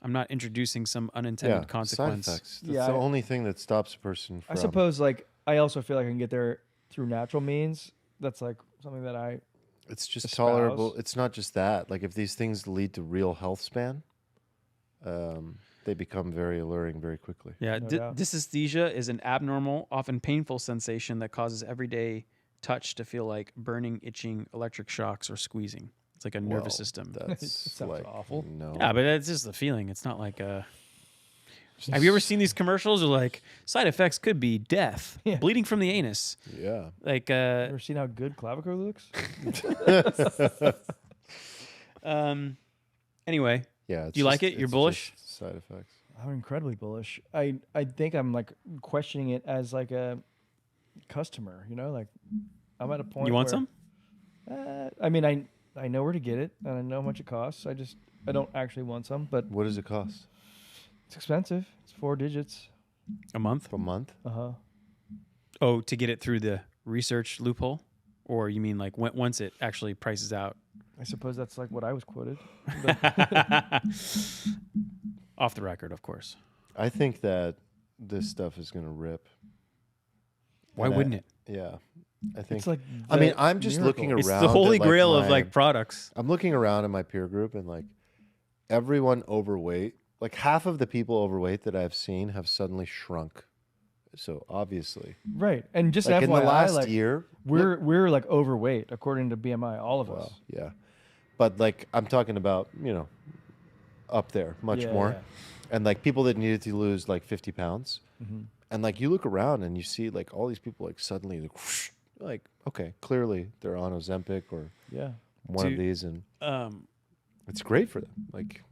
I'm not introducing some unintended consequence. Side effects. That's the only thing that stops a person from... I suppose, like, I also feel like I can get there through natural means. That's, like, something that I It's just espouse. tolerable. It's not just that. Like, if these things lead to real health span, they become very alluring very quickly. Yeah, No doubt. dysesthesia is an abnormal, often painful sensation that causes everyday touch to feel like burning, itching, electric shocks, or squeezing. It's like a nervous system. That's Sounds like, awful. No. Yeah, but it's just the feeling. It's not like a... Have you ever seen these commercials where like side effects could be death, Yeah. bleeding from the anus? Yeah. Like, Ever seen how good clavicle looks? anyway, Yeah. It's do you like just- it? You're it's bullish? just Side effects. I'm incredibly bullish. I think I'm like questioning it as like a customer, like I'm at a point You want where, some? I mean, I know where to get it and I know how much it costs. I don't actually want some, but What does it cost? it's expensive. It's 4 digits. A month? A month? Uh-huh. Oh, to get it through the research loophole? Or you mean like once it actually prices out? I suppose that's like what I was quoted. Off the record, of course. I think that this stuff is going to rip. Why And wouldn't it? Yeah. I think. It's like I mean, I'm just miracle. looking It's around. the holy at, like, grail of my- like products. I'm looking around in my peer group and like everyone overweight. Like half of the people overweight that I've seen have suddenly shrunk. So obviously, Right. And just like FYI, in the last like, year, we're like overweight according to BMI, all of us. well, yeah. But like I'm talking about, up there much Yeah, more. yeah. And like people that needed to lose like 50 pounds. Mm-hmm. And like you look around and you see like all these people like suddenly like, whoosh, like okay, clearly they're on Ozempic or Yeah. one of Dude, these, and it's great for them. Like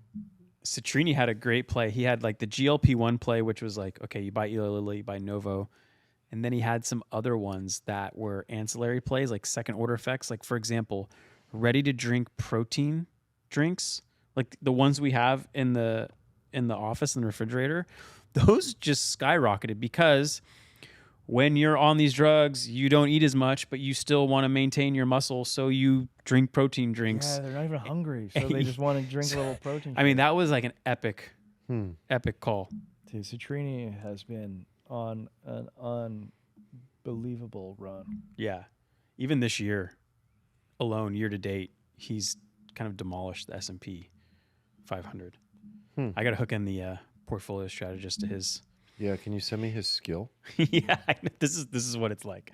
Citrini had a great play. He had like the GLP-1 play, which was like, okay, you buy Eli Lilly, you buy Novo. And then he had some other ones that were ancillary plays, like second order effects. Like, for example, ready to drink protein drinks, like the ones we have in the office in the refrigerator, those just skyrocketed because when you're on these drugs, you don't eat as much, but you still want to maintain your muscle, so you drink protein drinks. Yeah, they're not even hungry, so they just want to drink a little protein. I mean, that was like an epic call. Dude, Citrini has been on an unbelievable run. Yeah. Even this year alone, year to date, he's kind of demolished the S&P 500. I got to hook in the portfolio strategist to his. yeah, can you send me his skill? Yeah, this is what it's like.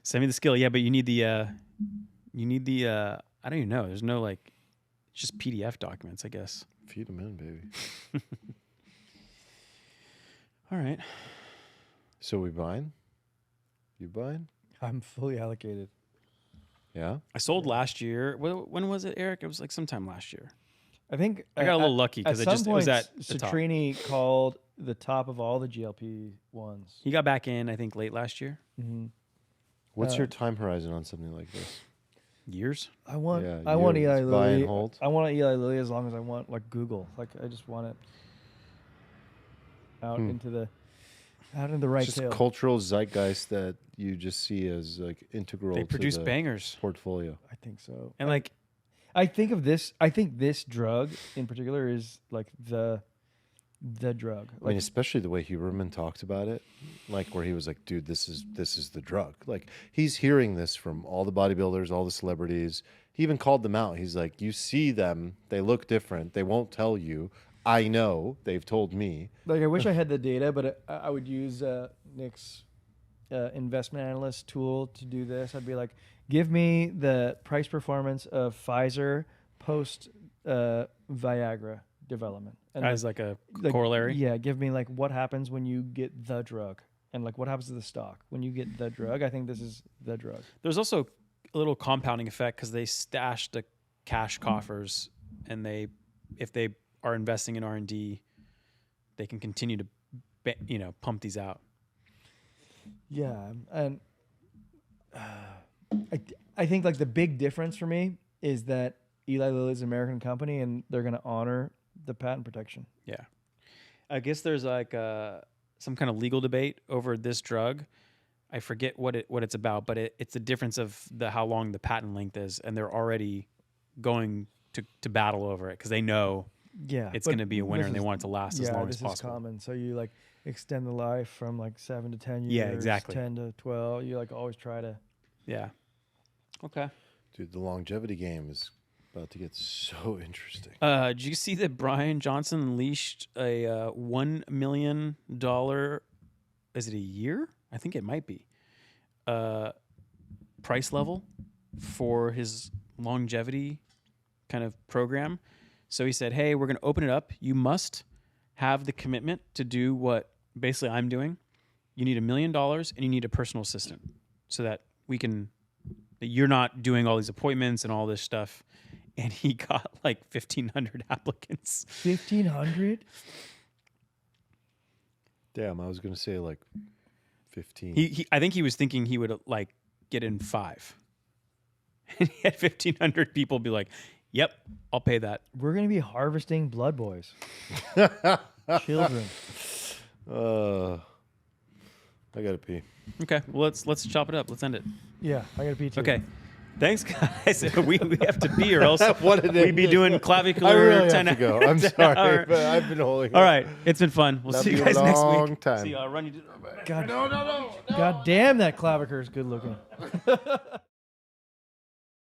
Send me the skill. Yeah, but you need the I don't even know. There's no like, it's just PDF documents, I guess. Feed him in, baby. All right. So we buying? You buying? I'm fully allocated. Yeah. I sold last year. When was it, Eric? It was like sometime last year. I think I got a little lucky because it was at the top. Citrini called the top of all the GLP ones. He got back in, I think, late last year. Mm-hmm. What's your time horizon on something like this? Years. I want Yeah, Eli years. Buy Lilly. and hold. I want Eli Lilly as long as I want like Google. Like I just want it out into the right Just tail. cultural zeitgeist that you just see as like integral. They produce to the bangers. portfolio. I think so. And like, I think this drug in particular is like the drug. I mean, especially the way Huberman talked about it, like where he was like, "Dude, this is the drug." Like he's hearing this from all the bodybuilders, all the celebrities. He even called them out. He's like, "You see them; they look different. They won't tell you. I know. They've told me." Like I wish I had the data, but I would use Nick's investment analyst tool to do this. I'd be like, "Give me the price performance of Pfizer post Viagra development." And as like a corollary. Yeah, give me like what happens when you get the drug and like what happens to the stock when you get the drug. I think this is the drug. There's also a little compounding effect because they stash the cash coffers, and if they are investing in R&D, they can continue to pump these out. Yeah, and I think like the big difference for me is that Eli Lilly is an American company and they're going to honor the patent protection. Yeah. I guess there's like some kind of legal debate over this drug. I forget what it's about, but it's the difference of how long the patent length is, and they're already going to battle over it because they know it's going to be a winner and they want it to last as long as possible. This is common. So you like extend the life from like 7 to 10 years. Yeah, exactly. 10 to 12. You like always try to. Yeah. Okay. Dude, the longevity game is about to get so interesting. Did you see that Brian Johnson unleashed a $1 million? Is it a year? I think it might be. Price level for his longevity kind of program. So he said, "Hey, we're going to open it up. You must have the commitment to do what basically I'm doing. You need $1 million and you need a personal assistant so that you're not doing all these appointments and all this stuff." And he got like 1,500 applicants. 1,500? Damn, I was going to say like 15. I think he was thinking he would like get in 5. And he had 1,500 people be like, "Yep, I'll pay that." We're going to be harvesting blood boys. Children. I got to pee. Okay, well, let's chop it up. Let's end it. Yeah, I got to pee too. Okay. Thanks, guys. we have to pee or else we'd be doing clavicular. I really 10 have to go. I'm sorry, but I've been holding. All right, it's been fun. We'll see you guys next week. Long time. See you. I'll run you. God damn, that clavicle is good looking.